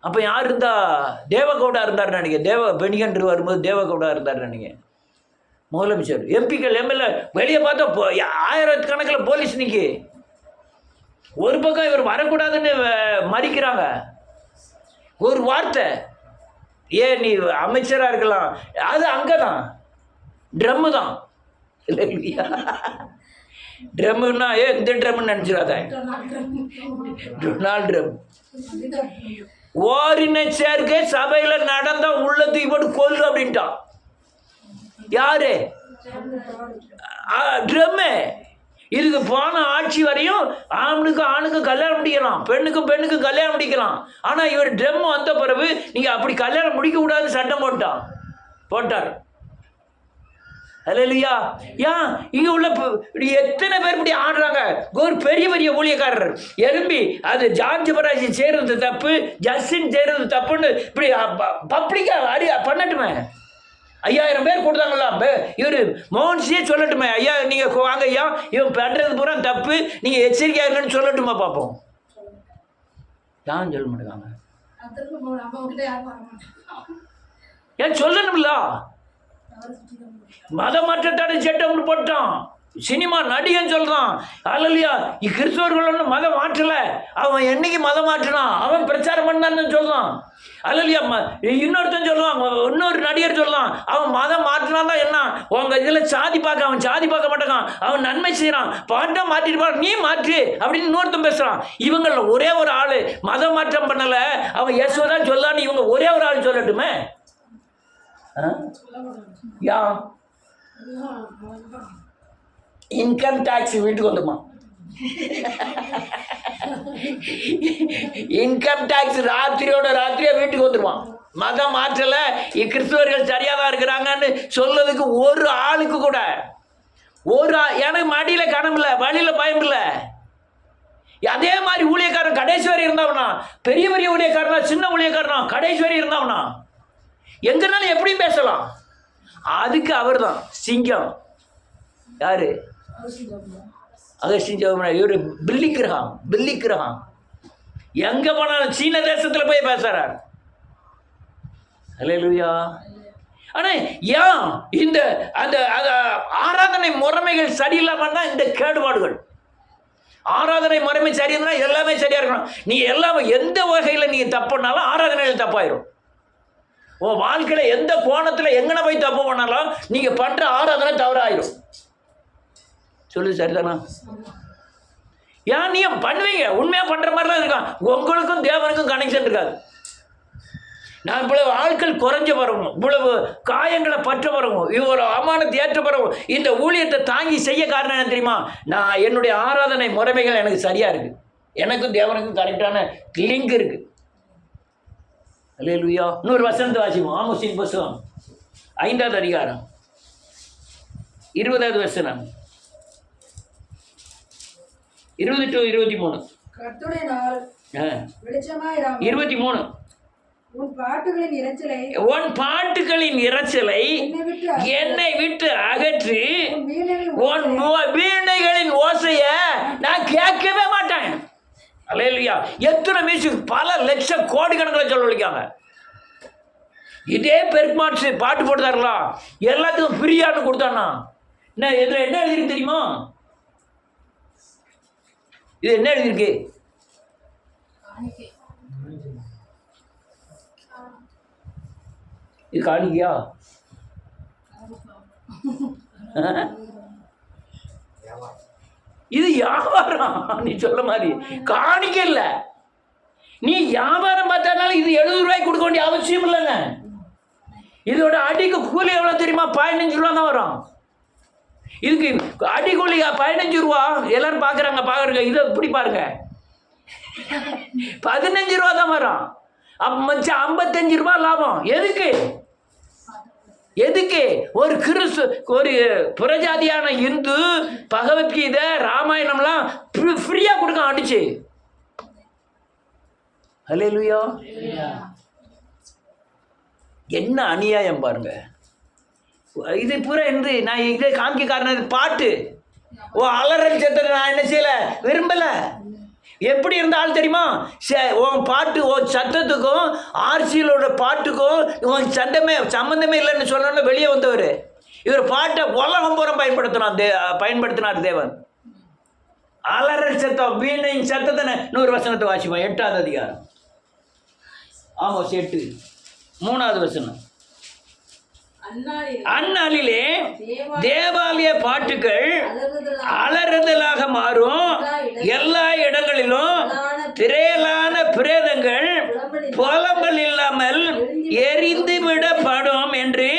அப்போ யார் இருந்தா? தேவகவுடா இருந்தார் நினைக்க. பெனியன் வரும்போது தேவகவுடா இருந்தார் நினைக்க. முதலமைச்சர், எம்பிக்கள், எம்எல்ஏ வெளியே பார்த்தா ஆயிரக்கணக்கில் போலீஸ் நிற்கி. ஒரு பக்கம் இவர் வரக்கூடாதுன்னு மறிக்கிறாங்க. ஒரு வார்த்தை, ஏன் நீ அமைச்சராக இருக்கலாம், அது அங்கே தான் ட்ரம்மு தான். இல்லையா? ட்ரம்முன்னா இந்த ட்ரம்னு நினச்சிடாத. டொனால்ட் ட்ரம் ஓரின சேர்க்கை சபையில் நடந்தா உள்ளத்துக்கு போட்டு கொல்லு அப்படின்ட்டான். யாரு? ட்ரம்மு. இதுக்கு போன ஆட்சி வரையும் ஆணுக்கு கல்யாணம் முடிக்கலாம், பெண்ணுக்கும் கல்யாணம் முடிக்கலாம். ஆனால் இவர் ட்ரம் வந்த பிறகு நீங்கள் அப்படி கல்யாணம் முடிக்க கூடாதுன்னு சட்டம் போட்டார். அல்லேலூயா. ஏன் இங்கே உள்ள எத்தனை பேர் இப்படி ஆடுறாங்க? ஒரு பெரிய பெரிய ஊழியக்காரர் எழும்பி அது ஜார்ஜ் பராஜி செய்கிறது தப்பு, ஜஸ்டின் செய்கிறது தப்புன்னு இப்படி பப்ளிக்காக பண்ணட்டுமே. 5000 பேர் கொடுத்தாங்களா? இவர் மோகன்சியே சொல்லட்டுமே, ஐயா நீங்கள் வாங்க ஐயா, இவன் பண்ணுறது பூரா தப்பு, நீங்கள் எச்சரிக்கையாக இருங்கன்னு சொல்லட்டுமா? பார்ப்போம். யாரும் சொல்ல மாட்டேங்காங்க. ஏன் சொல்லணும்ல? மத மாற்றத்தான சட்டம் போட்டான். சினிமா நடிகன் சொல்றான், அல்லையா கிறிஸ்தவர்கள் ஒன்றும் மதம் மாற்றலை, அவன் என்னைக்கு மதம் மாற்றினான், அவன் பிரச்சாரம் பண்ணான்னு சொல்றான். அல்லையா இன்னொருத்தன் சொல்லுவான், இன்னொரு நடிகர் சொல்லலாம், அவன் மதம் மாற்றினான் தான் என்ன, உங்க இதில் சாதி பார்க்க, அவன் சாதி பார்க்க மாட்டேங்கான், அவன் நன்மை செய்யறான், பாட்டா மாற்றிருப்பான், நீ மாற்று அப்படின்னு இன்னொருத்தன் பேசுறான். இவங்கள ஒரே ஒரு ஆளு மதம் மாற்றம் பண்ணல, அவன் இயேசுதான் சொல்லான்னு இவங்க ஒரே ஒரு ஆள் சொல்லட்டுமே. யா இன்கம் டாக்ஸ் வீட்டுக்கு வந்துமா? இன்கம் டாக்ஸ் ராத்திரியோட ராத்திரியா வீட்டுக்கு வந்துடுவான். மதம் மாற்றல, கிறிஸ்துவர்கள் சரியாக தான் இருக்கிறாங்கன்னு சொல்லதுக்கு ஒரு ஆளுக்கு கூட எனக்கு மடியில் கனம் இல்லை, வழியில் பயம் இல்லை. அதே மாதிரி ஊழியக்காரன் கடைசி வரை இருந்தவனா, பெரிய பெரிய ஊழியக்காரனா, சின்ன ஊழியக்காரனா, கடைசி வரை இருந்தவனா, எங்கனாலும் எப்படியும் பேசலாம். அதுக்கு அவர் தான் சிங்கம். யாரு? அகஸ்டின் ஜெபமணி. இவர் பில்லி கிரகம் எங்க போனாலும் சீன தேசத்துல போய் பேசுறார். அல்லேலூயா. ஆனா ஏன் இந்த அந்த ஆராதனை முறைமைகள் சரியில்லாம தான் இந்த கேடுபாடுகள். ஆராதனை முறைமை சரியா எல்லாமே சரியா இருக்கணும். நீ எல்லாமே எந்த வகையில் நீ தப்புனாலும் ஆராதனையில் தப்பாயிரும். உன் வாழ்க்கையில் எந்த கோணத்தில் எங்கன போய் தப்பு பண்ணாலும் நீங்க பண்ற ஆராதனை தவறாயிரும். சொல்லு சரிதானா? ஏன் நீ பண்ணுவீங்க, உண்மையா பண்ற மாதிரிலாம் இருக்கான். உங்களுக்கும் தேவனுக்கும் கனெக்ஷன் இருக்காது. நான் இவ்வளவு ஆட்கள் குறைஞ்ச வரவும், இவ்வளவு காயங்களை பற்ற வரவும், இவ்வளவு அவமானத்தை ஏற்ற வரவும், இந்த ஊழியத்தை தாங்கி செய்ய காரணம் என்ன தெரியுமா? நான் என்னுடைய ஆராதனை முறைமைகள் எனக்கு சரியா இருக்கு. எனக்கும் தேவனுக்கும் கரெக்டான லிங்க் இருக்கு. அல்லேலூயா. இன்னொரு வசனத்தை வாசிப்போம். ஆமோஸின் புத்தகம் 5வது அதிகாரம் 20வது வசனம் 20 to 23. கர்த்தருடைய நாள் வெளிச்சமாயிராமல் 23. உன் பாட்டுகளின் இரைச்சலை என்னை விட்டு அகற்றி உன் வீணைகளின் ஓசைய நான் கேட்கவே மாட்டேன். அல்லேலூயா. எத்தனை மியூசிக், பல லட்சம் கோடி கணக்கில் சொல்லிக்காங்க. இதே பெருமாட்சி பாட்டு போட்டு தரலாம், எல்லாத்துக்கும் ஃப்ரீயானு கொடுத்தானா? என்ன இதில் என்ன எழுதிருக்கு தெரியுமா? இது என்ன எழுதிருக்கு? இது காணிக்கையா? இது வியாபாரம். நீ சொல்ல மாதிரி காணிக்க இல்ல. நீ வியாபாரம் பார்த்தாலும் இது 70 ரூபாய்க்கு கொடுக்க வேண்டிய அவசியம் இல்லைங்க. இதோட அடிக்கு கூலி எவ்வளவு தெரியுமா? 15 ரூபா தான் வரும். இதுக்கு அடிக்கூலி 15 ரூபா. எல்லாரும் பாக்குறாங்க. இதை இப்படி பாருங்க, 15 ரூபா தான் வரும். மச்சம் 55 ரூபா லாபம். எதுக்கு ஒரு ஒரு புறஜாதியான இந்து பகவத்கீதை ராமாயணம்லாம் ஃப்ரீயா கொடுக்க அடிச்சு. அல்லேலூயா. என்ன அநியாயம் பாருங்க. இது பூரா இருந்து நான் இதை காமிக்க காரணம் பாட்டு. அலறல் சத்தத்தை நான் என்ன செய்யல, விரும்பல. எப்படி இருந்த ஆள் தெரியுமா? உன் பாட்டு, உன் சத்தத்துக்கும் ஆர்சியலோட பாட்டுக்கும் உன் சம்பந்தமே இல்லைன்னு சொன்னோன்னு வெளியே வந்தவர். இவர் பாட்டை உலகம் பூரா பயன்படுத்தினார் தேவன். அலறல் சத்தம், வீணையின் சத்தத்தை 100 வசனத்தை வாசிப்போம். 8வது அதிகாரம் ஆமோஸ் 8 3வது வசனம். அந்நாளிலே தேவாலய பாட்டுகள் அலறுதலாக மாறும். எல்லா இடங்களிலும் திரையலான பிரேதங்கள் புலம்பல் இல்லாமல் எரிந்து விடப்படும் என்று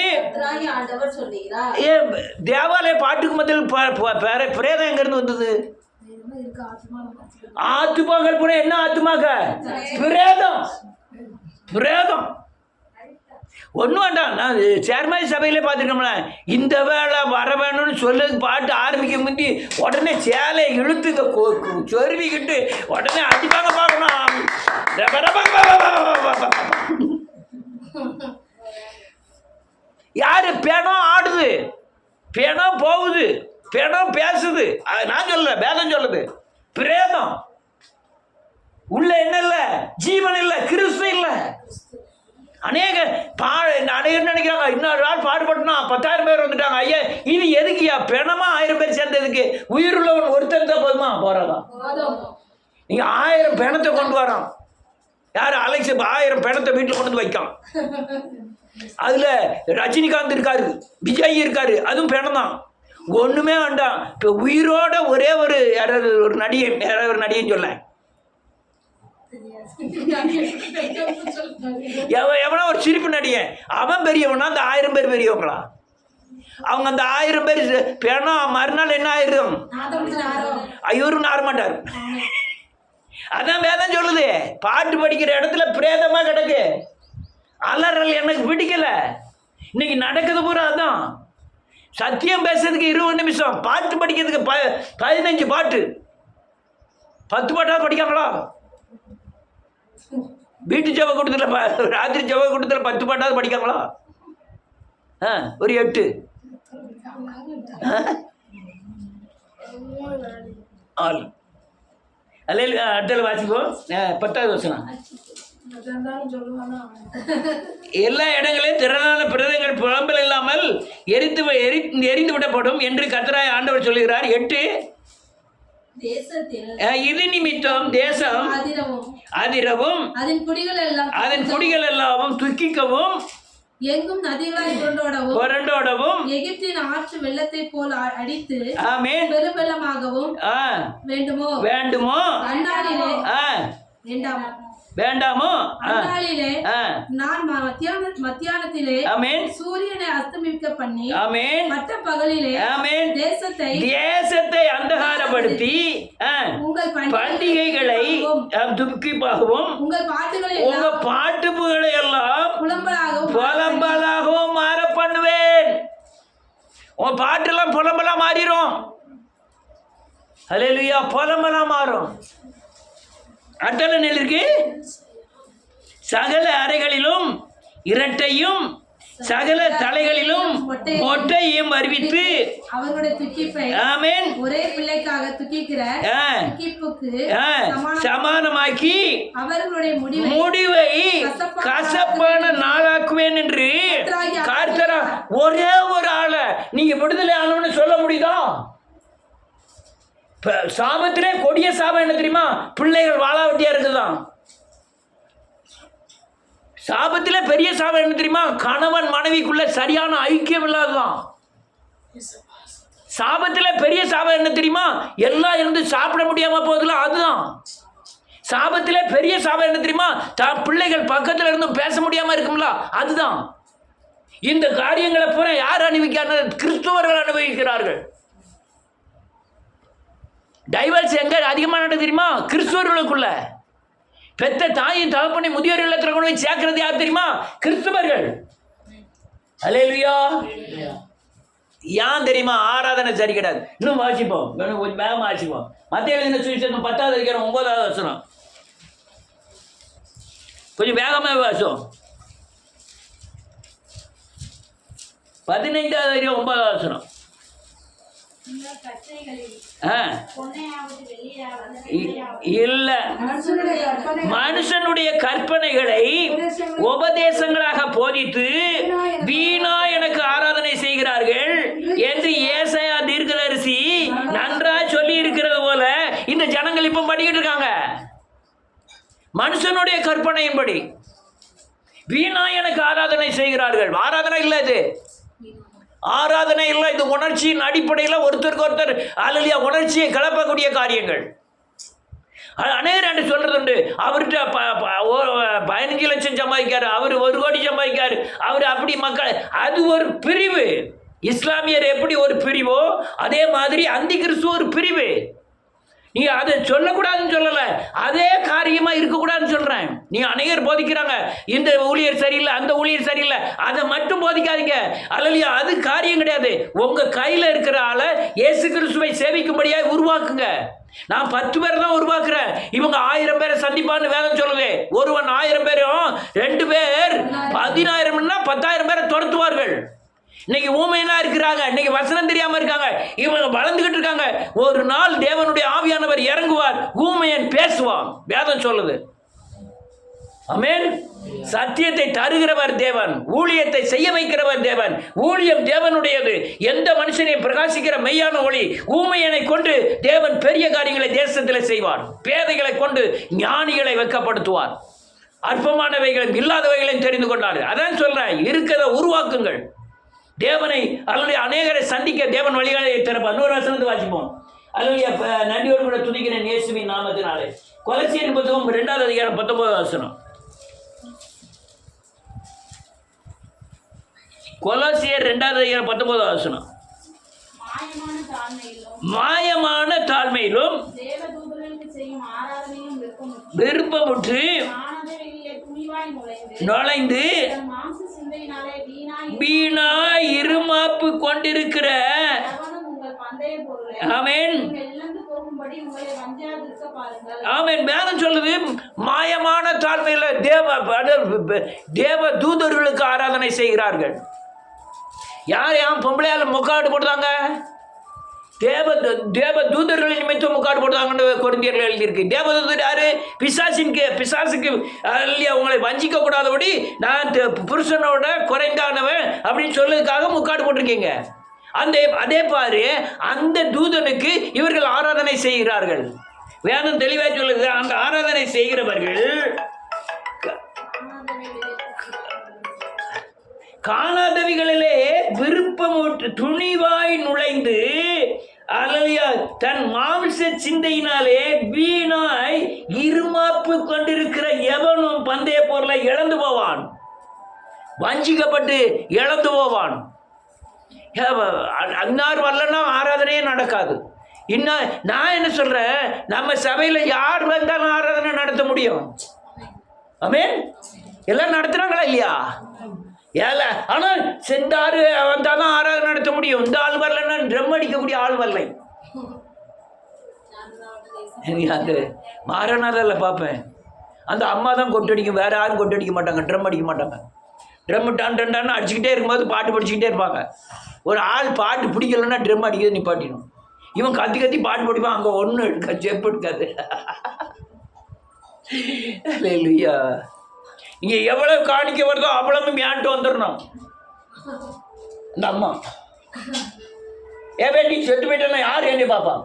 தேவாலய பாட்டுக்கு மத்தியில் பிரேதம் எங்க இருந்து வந்தது? ஆத்துமாக்கள் கூட. என்ன ஆத்துமாக? பிரேதம். ஒன்றும் வேண்டாம். நான் சேர்மாதி சபையிலே பார்த்துருக்கோம்ல, இந்த வேலை வர வேணும்னு சொல்லு பாட்டு ஆரம்பிக்க முந்தி உடனே சேலை இழுத்து சொருவிக்கிட்டு உடனே அடிப்பாங்க பார்க்கணும். யாரு? பிணம் ஆடுது, பிணம் போகுது, பிணம் பேசுது. நான் சொல்லல, வேதம் சொல்லுது. பிரேதம் உள்ள என்ன இல்லை? ஜீவன் இல்லை, கிறிஸ்து இல்லை. அநேக நினைக்கிறாங்க, இன்னொரு நாள் பாடுபட்டுனா 10,000 பேர் வந்துட்டாங்க. ஐயா, இது எதுக்குயா? பிணமா 1000 பேர் சேர்ந்ததுக்கு? உயிருள்ளவன் ஒருத்தர் தான் போதுமா? போறாதான். நீங்க 1000 பிணத்தை கொண்டு வரோம். யாரு? அலெக்ஸ் 1000 பிணத்தை வீட்டில் கொண்டு வந்து வைக்கான். அதுல ரஜினிகாந்த் இருக்காரு, விஜய் இருக்காரு, அதுவும் பிணம் தான். ஒண்ணுமே வேண்டாம். இப்போ உயிரோட ஒரே ஒரு யாராவது ஒரு நடிகன் சொல்ல, எவனா ஒரு சிரிப்பு நடிகன், அவன் பெரியவனா? அந்த 1000 பேர் பெரியவங்களா? அவங்க அந்த 1000 பேர் பிணம் மறுநாள் என்ன ஆயிரும்? இவரும் நார மாட்டார். அதான் வேதம் சொல்லுது. பாட்டு படிக்கிற இடத்துல பிரேதமா கிடக்கு. அலறல் எனக்கு பிடிக்கல. இன்னைக்கு நடக்குது பூரா அதான். சத்தியம் பேசுறதுக்கு 20 நிமிஷம், பாட்டு படிக்கிறதுக்கு 15 பாட்டு. 10 பாட்டாவது படிக்காங்களா? வீட்டு ஜப கூட்டத்தில் ராத்திரி ஜப கூட்டத்தில் 10 பாட்டாவது படிக்காங்களா? ஒரு 8. ஆள் அல்ல. அடுத்த வாசிப்போம். 10வது வசனம். எல்லா இடங்களிலும் திரளான பிரதங்கள் புலம்பல் இல்லாமல் எரிந்து விடப்படும் என்று கர்த்தராகிய ஆண்டவர் சொல்லுகிறார். 8 தேசத்தில் இது நிமித்தம் தேசம் அதிரவும் அதிரவும் அதன் குடிகள் எல்லாம் துக்கிக்கவும் எங்கும் நதிகளாய் புரண்டோடவும் எகிப்தின் ஆற்று வெள்ளத்தை போல் அடித்து ஆமென் பெருவெள்ளமாகவும் வேண்டுமோ அந்நாளிலே வேண்டாமோ அந்நாளிலே நான் மத்தியானத்திலே சூரியனை அஸ்தமிக்க பண்ணி மற்ற பகலிலே தேசத்தை அந்தகாரப்படுத்தி உங்கள் பண்டிகைகளை துக்கிப்பாகவும் உங்கள் பாட்டுகளை எல்லாம் புலம்பலாகவும் மாற பண்ணுவேன். உன் பாட்டெல்லாம் புலம்பலா மாறிடும். அல்லேலூயா. புலம்பலா மாறும். அட்டல நெல் இருக்கு. சகல அறைகளிலும் இரட்டையும் சகல தலைகளிலும் மொட்டையும் அறிவித்து அவர்களுடைய துக்கிப்பை ஆமென் ஒரே பிள்ளைக்காக துக்கிக்கிற துக்கிப்புக்கு சமானமாக்கி அவர்களுடைய முடிவை கசப்பான நாளாக்குவேன் என்று கர்த்தர். ஒரே ஒரு ஆளை நீங்க விடுதலை ஆனவன்னு சொல்ல முடியுதா? சாபத்திலே கொடிய சாபம் என்ன தெரியுமா? பிள்ளைகள் வாழாவட்டியா இருக்குதான். சாபத்திலே பெரிய சாபம் என்ன தெரியுமா? கணவன் மனைவிக்குள்ள சரியான ஐக்கியம் இல்லாததான். சாபத்திலே பெரிய சாபம் என்ன தெரியுமா? எல்லாம் இருந்து சாப்பிட முடியாம போகுதுல, அதுதான். சாபத்திலே பெரிய சாபம் என்ன தெரியுமா? பிள்ளைகள் பக்கத்துல இருந்தும் பேச முடியாம இருக்கும்ல, அதுதான். இந்த காரியங்களை பூரா யார் அனுபவிக்கிறார்கள்? கிறிஸ்துவர்கள் அனுபவிக்கிறார்கள். டைவர்ஸ் எங்க அதிகமாக நடக்குது தெரியுமா? கிறிஸ்துவர்களுக்குள்ள. பெத்த தாயின் தகப்பனை முதியோர் இல்லத்தில் கொண்டு போய் சேர்க்கிறது யார் தெரியுமா? கிறிஸ்துவர்கள். அல்லேலூயா. ஏன் தெரியுமா? ஆராதனை சரி கிடையாது. இன்னும் வாசிப்போம், கொஞ்சம் வேகமாக வாசிப்போம். மத்திய எழுதின சுவிசேஷம் 10வது அதிகாரம் 9வது வசனம். கொஞ்சம் வேகமாக வாசிப்போம். 15வது அதிகாரம் 9வது வசனம். இல்ல, மனுஷனுடைய கற்பனைகளை உபதேசங்களாக போதித்து வீணா எனக்கு ஆராதனை செய்கிறார்கள் என்று ஏசாயா தீர்க்கதரிசி நன்றாய் சொல்லி இருக்கிறது போல இந்த ஜனங்கள் இப்ப படிக்கிட்டு இருக்காங்க. மனுஷனுடைய கற்பனையின்படி வீணா எனக்கு ஆராதனை செய்கிறார்கள். ஆராதனை இல்லை, இது ஆராதனை இல்லை. இது உணர்ச்சியின் அடிப்படையில் ஒருத்தருக்கு ஒருத்தர் அல்லையா உணர்ச்சியை கலப்பக்கூடிய காரியங்கள். அநேகர் என்று சொல்றது உண்டு. அவர்கிட்ட 15 லட்சம் சம்பாதிக்காரு, அவர் 1 கோடி சம்பாதிக்காரு, அவர் அப்படி மக்கள். அது ஒரு பிரிவு. இஸ்லாமியர் எப்படி ஒரு பிரிவோ அதே மாதிரி அந்தி கிறிஸ்து ஒரு பிரிவு. நீ அதை சொல்லக்கூடாதுன்னு சொல்லலை, அதே காரியமாக இருக்கக்கூடாதுன்னு சொல்கிறேன். நீ அநேகர் போதிக்கிறாங்க, இந்த ஊழியர் சரியில்லை, அந்த ஊழியர் சரியில்லை, அதை மட்டும் போதிக்காதீங்க. அல்லையா, அது காரியம் கிடையாது. உங்கள் கையில் இருக்கிற ஆளை இயேசு கிறிஸ்துவை சேவிக்கும்படியாக உருவாக்குங்க. நான் 10 பேர் தான் உருவாக்குறேன், இவங்க 1000 பேரை சந்திப்பான்னு வேதம் சொல்லுது. ஒருவன் 1000 பேரும் 2 பேர் 10,000ன்னா 10,000 பேரை துரத்துவார்கள். இன்னைக்கு ஊமையா இருக்கிறாங்க, இன்னைக்கு வசனம் தெரியாம இருக்காங்க, இவங்க வளர்ந்துகிட்டு இருக்காங்க. ஒரு நாள் தேவனுடைய ஆவியானவர் இறங்குவார், ஊமையன் பேசுவான். வேதம் சொல்லுது. ஆமென். சத்தியத்தை தருகிறவர் தேவன், ஊழியத்தை செய்ய வைக்கிறவர் தேவன். ஊழியம் தேவனுடையது. எந்த மனுஷனை பிரகாசிக்கிற மெய்யான ஒளி. ஊமையனை கொண்டு தேவன் பெரிய காரியங்களை தேசத்தில் செய்வார். பேதைகளை கொண்டு ஞானிகளை வெட்கப்படுத்துவார். அற்பமானவைகளும் இல்லாதவைகளையும் தெரிந்து கொண்டார். அதான் சொல்றேன், இருக்கிறத உருவாக்குங்கள். தேவனை அல்லது அநேகரை சந்திக்க தேவன் வழிகளை திறப்பார். 100 வசனத்தை வாசிப்போம். அல்லது நன்றியோடு கூட துதிக்கிறேன் இயேசுவின் நாமத்தினாலே. கொலோசியர் புத்தகம் 2வது அதிகாரம் 19வது வசனம். கொலோசியர் 2வது அதிகாரம் 19வது வசனம். மாயமான தாழ்மையிலும் விருப்பமுற்று நுழைந்து வீணாய் இருமாப்பு கொண்டிருக்கிற ஆமென் ஆமென். வேதம் சொல்லுது, மாயமான தாழ்மையில தேவ தூதர்களுக்கு ஆராதனை செய்கிறார்கள். யார் யார் பொம்பளையால முக்காடு போடுறாங்க? தேவ தூதர்களின் நிமித்தம் முக்காடு போடுறாங்கன்னு கொரிந்தியர்கள் எழுதியிருக்கு. தேவதூதர் யாரு? பிசாசுக்கு இல்லையா உங்களை வஞ்சிக்க கூடாதபடி நான் புருஷனோட குறைந்தானவன் அப்படின்னு சொல்றதுக்காக முக்காடு போட்டிருக்கீங்க. அதே பாரு, அந்த தூதனுக்கு இவர்கள் ஆராதனை செய்கிறார்கள். வேதம் தெளிவாக சொல்லுது, அந்த ஆராதனை செய்கிறவர்கள் காணாதவைகளிலே விருப்பமூற்று துணிவாய் நுழைந்து அல்லேலூயா தன் மாம்ச சிந்தையினாலே வீணாய் இருமாப்பு கொண்டிருக்கிற எவனும் பந்தய பொருளை இழந்து போவான், வஞ்சிக்கப்பட்டு இழந்து போவான். அன்னார் வரலன்னா ஆராதனையே நடக்காது. இன்னும் நான் என்ன சொல்றேன், நம்ம சபையில் யார் வந்தாலும் ஆராதனை நடத்த முடியும். ஆமென். எல்லாம் நடத்துறாங்களா இல்லையா? ஏல ஆனால் சென்றாரு வந்தாதான் ஆராதனை நடத்த முடியும். இந்த ஆள் வரலன்னா ட்ரம் அடிக்கக்கூடிய ஆள் வரலை. அந்த மாறனால பார்ப்பேன், அந்த அம்மா தான் கொட்டடிக்கும், வேற யாரும் கொட்டடிக்க மாட்டாங்க, ட்ரம் அடிக்க மாட்டாங்க. ட்ரம் டான் டான்னு அடிச்சுக்கிட்டே இருக்கும்போது பாட்டு படிச்சுக்கிட்டே இருப்பாங்க. ஒரு ஆள் பாட்டு பிடிக்கலன்னா ட்ரம் அடிக்கிறது நிப்பாட்டிடும். இவன் கத்தி கத்தி பாட்டு படிப்பான், அங்கே ஒன்றும் எடுக்க செப்பு எடுக்காது. இல்லையா? இங்கே எவ்வளவு காணிக்க வருதோ அவ்வளவு ஏன்ட்டு வந்துடணும். இந்த அம்மா நீ செத்து போயிட்டேன்னா யார் என்னை பார்ப்பான்?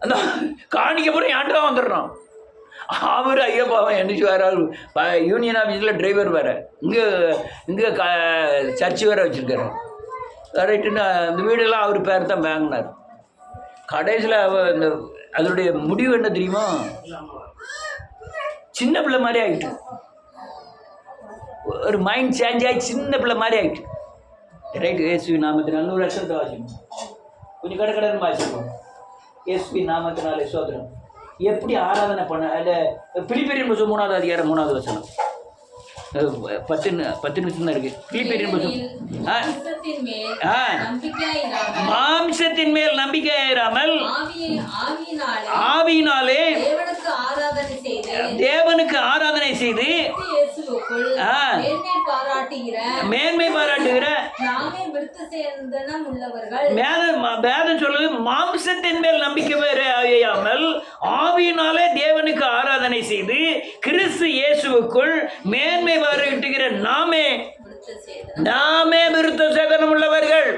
அந்த காணிக்க போகிற ஏன்ட்டு தான் வந்துடணும். அவர் ஐயப்பாவன் என்னச்சு வேற யூனியன் ஆஃபீஸில் டிரைவர் வேறு, இங்கே சர்ச்சு வேறு வச்சுருக்காரு. கரெக்டுன்னு இந்த வீடெல்லாம் அவர் பேர் தான் வாங்கினார். கடைசியில் இந்த அதனுடைய முடிவு என்ன தெரியுமா? சின்ன பிள்ளை மாதிரி ஆகிட்டு, ஒரு மைண்ட் சேஞ்ச் ஆகி சின்ன பிள்ளை மாதிரி ஆகிட்டு. ரைட்டு, இயேசுவி நாமத்தினால் 100 லட்சத்தை வாசிக்கணும், கொஞ்சம் கடன் வாசிக்கணும். இயேசுவி நாமத்தினாலே சோதரம். எப்படி ஆராதனை பண்ண? அதில் பிலிப்பியரின் புத்தகம் 3ஆவது அதிகாரம் 3ஆவது வசனம். 10 நிமிஷம் தான் இருக்கு. பிலிப்பியரின் புத்தகம் மாம்சத்தின் மேல் நம்பிக்கையாயிராமல் ஆவியினாலே தேவனுக்கு ஆராதனை செய்து மேன்மை பாராட்டுகிற வேதம் சொல்லுது, மாம்சத்தின் மேல் நம்பிக்கை வையாமல் ஆவியினாலே தேவனுக்கு ஆராதனை செய்து கிறிஸ்து இயேசுவுக்குள் மேன்மை பாராட்டுகிற நாமே விருத்த சேதனம் உள்ளவர்கள்.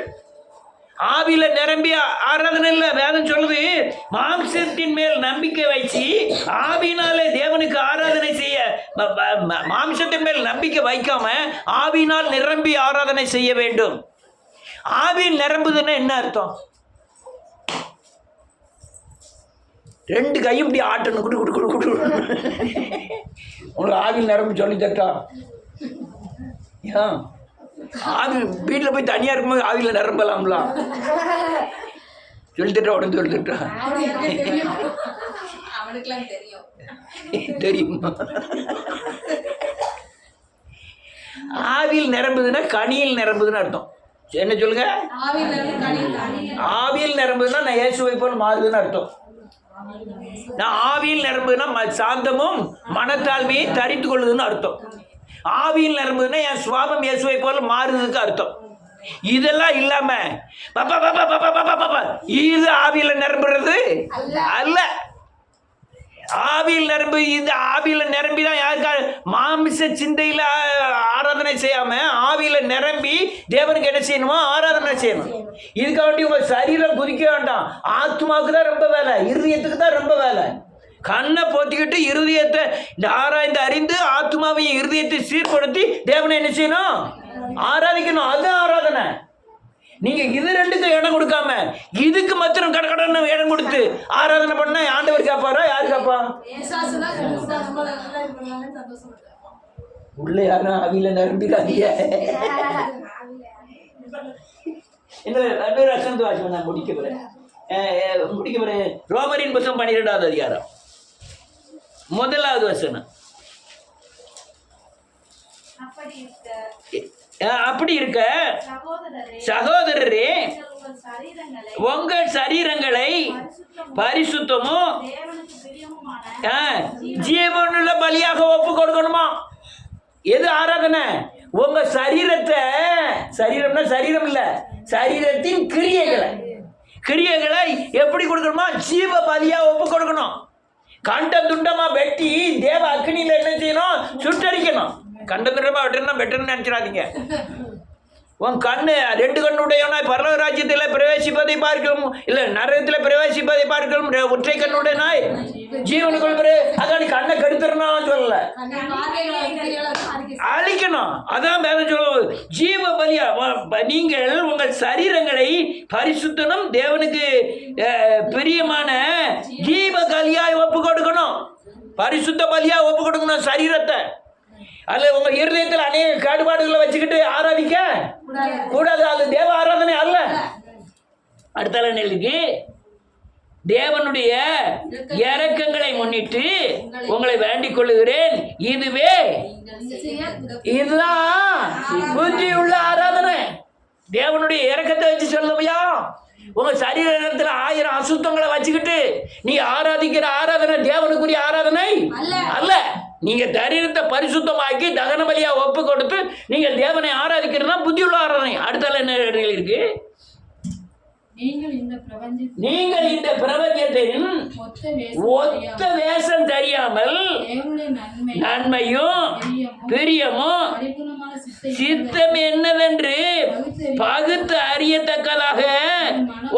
ஆவியில நிரம்பி ஆராதனை இல்லை. வேதம் சொல்லுது, மாம்சத்தின் மேல் நம்பிக்கை வச்சு ஆவியினாலே தேவனுக்கு ஆராதனை செய்ய, மாம்சத்தின் மேல் நம்பிக்கை வைக்காம ஆவியினால் நிரம்பி ஆராதனை செய்ய வேண்டும். ஆவியில் நிரம்புதுன்னா என்ன அர்த்தம்? 2 கையும் இப்படி ஆட்டணும், குடு குடு குடு குடு. உங்களுக்கு ஆவியில் நிரம்பி சொல்லி தட்டா? ஏன் ஆவி வீட்டில் போய் தனியாக இருக்கும்போது ஆவியில் நிரம்பலாம்ல? சொல்லித்தட்டா, உடனே சொல்லித்தட்டா தெரியுமா? ஆவியில் நிரம்புதுன்னா கனியில் நிரம்புதுன்னு அர்த்தம். என்ன சொல்லுங்க? ஆவியில் நிரம்புதுன்னா நான் இயேசுவை போல் மாறுதுன்னு அர்த்தம். நான் ஆவியில் நிரம்புதுன்னா சாந்தமும் மனத்தாழ்மையை தரித்து கொள்ளுதுன்னு அர்த்தம். ஆவியில் நிரம்புதுன்னா என் சுவாபம் இயேசுவை போல மாறுதுக்கு அர்த்தம். இதெல்லாம் இல்லாம இது ஆவியில நிரம்புறது அல்ல. ஆவியில் நிரம்பு, இந்த ஆவியில நிரம்பிதான் யாருக்கா மாமிச சிந்தையில ஆராதனை செய்யாம ஆவியில நிரம்பி தேவனுக்கு என்ன செய்யணுமோ ஆராதனை செய்யணும். இதுக்காண்டி உங்க சரீரம் குதிக்க வேண்டாம். ஆத்மாவுக்கு தான் ரொம்ப வேலை, இருதயத்துக்கு தான் ரொம்ப வேலை. கண்ணை போத்திக்கிட்டு இருதயத்தை ஆராய்ந்து அறிந்து ஆத்மாவையும் இருதயத்தை சீர்படுத்தி தேவனை என்ன செய்யணும்? ஆராதிக்கணும். அதுதான் ஆராதனை. நீங்க இது 2க்கும் இடம் கொடுக்காம இதுக்கு மாத்திரம் கடற்கடன்னு இடம் கொடுத்து ஆராதனை பண்ணா ஆண்டவர் கேட்பாரா? யாரு கேட்பா? உள்ள யாரும் அவியில நிரம்பிடாதீங்க. இந்த 2 லட்சத்து வாசி நான் முடிக்க போறேன். ரோமரின் புத்தகம் 12ஆவது அதிகாரம் 1வது வசனம். அப்படி இருக்க சகோதரரே, உங்கள் சரீரங்களை பரிசுத்தமும் ஜீவனுள்ள பலியாக ஒப்பு கொடுக்கணுமா? எது ஆராதனை? உங்க சரீரத்தை, சரீரம்னா சரீரம் இல்ல, சரீரத்தின் கிரியைகளை எப்படி கொடுக்கணுமா? ஜீவ பலியா ஒப்பு கொடுக்கணும். கண்ட துண்டமா வெட்டி தேவ அக்னியில என்ன செய்யணும்? சுட்டரிக்கணும். கண்ட துண்டமா வெட்டணும் வெட்டணும்னு நினைச்சிடாதீங்க. உன் கண்ணு 2 கண்ணுடையவனாய் பரலோக ராஜ்யத்தில் பிரவேசிப்பதை பார்க்கலும், இல்லை நரகத்தில் பிரவேசிப்பதை பார்க்கலும், ஒற்றை கண்ணுடையனாய் ஜீவனுக்குள் அதான் நீ கண்ணை கெடுத்துறனாலும் சொல்லல, அழிக்கணும். அதான் வேதம் சொல்லுவது ஜீவ பலியா. நீங்கள் உங்கள் சரீரங்களை பரிசுத்தனும் தேவனுக்கு பிரியமான ஜீவ பலியாய் ஒப்பு கொடுக்கணும். பரிசுத்த பலியா ஒப்பு கொடுக்கணும் சரீரத்தை. அல்ல உங்க இருதயத்தில் அநேக கேடுபாடுகளை வச்சுக்கிட்டு ஆராதிக்க கூடாது. அது தேவ ஆராதனை அல்ல. அடுத்த நிலைக்கு தேவனுடைய இரக்கங்களை முன்னிட்டு உங்களை வேண்டிக் கொள்ளுகிறேன். இதுதான் புத்தி உள்ள ஆராதனை. தேவனுடைய இரக்கத்தை வச்சு சொல்லுவையா? உங்க சரீரத்தில் 1000 அசுத்தங்களை வச்சுக்கிட்டு நீ ஆராதிக்கிற ஆராதனை தேவனுக்குரிய ஆராதனை அல்ல. நீங்க சரீரத்தை பரிசுத்தமாக்கி தகன பலியா ஒப்பு கொடுத்து நீங்கள் தேவனை ஆராதிக்கிறதா புத்தியுள்ள ஆராதனை. அடுத்த என்ன இருக்கு? நீங்கள் இந்த பிரபஞ்சத்தின் ஒத்த வேஷம் தெரியாமல் நன்மையும் பிரியமும் சித்தம் என்னவென்று பகுத்து அறியத்தக்கதாக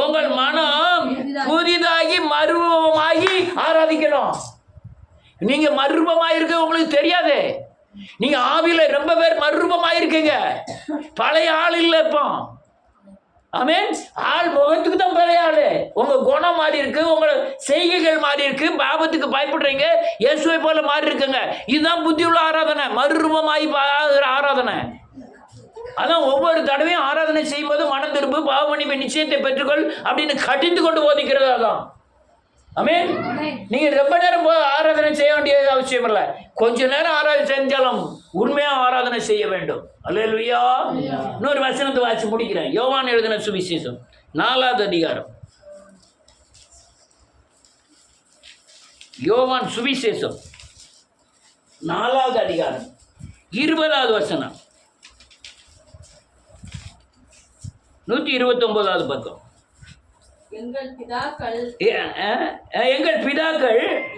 உங்கள் மனம் புதிதாகி மறுரூபமாகி ஆராதிக்கணும். நீங்க மறுரூபமாயிருக்க உங்களுக்கு தெரியாது. நீங்க ஆவியில ரொம்ப பேர் மறுரூபமாயிருக்கீங்க. பழைய ஆள் இல்லை இப்போ. ஆமென். ஆள் முகத்துக்கு தான் பழைய ஆளு. உங்க குணம் மாறி இருக்கு, உங்க செய்கைகள் மாறி இருக்கு, பாவத்துக்கு பயப்படுறீங்க, இயேசுவை போல மாறி இருக்குங்க. இதுதான் புத்தியுள்ள ஆராதனை, மறுரூபமாய் ஆராதனை. அதான் ஒவ்வொரு தடவையும் ஆராதனை செய்யும்போது மனம் திரும்பு, பாவ மன்னிப்பு நிச்சயத்தை பெற்றுக்கொள் அப்படின்னு கடிந்து கொண்டு போதிக்கிறது. அதான் ஆமென். நீங்க ரொம்ப நேரம் ஆராதனை செய்ய வேண்டியது அவசியம் இல்லை. கொஞ்ச நேரம் ஆராதனை செஞ்சாலும் உண்மையா ஆராதனை செய்ய வேண்டும். அல்லேலூயா. இன்னொரு வசனத்தை வாசி முடிக்கிறேன். யோவான் எழுதின சுவிசேஷம் 4வது அதிகாரம். யோவான் சுவிசேஷம் 4வது அதிகாரம் 20வது வசனம், 129வது பக்கம். எங்கள் பிதாக்கள்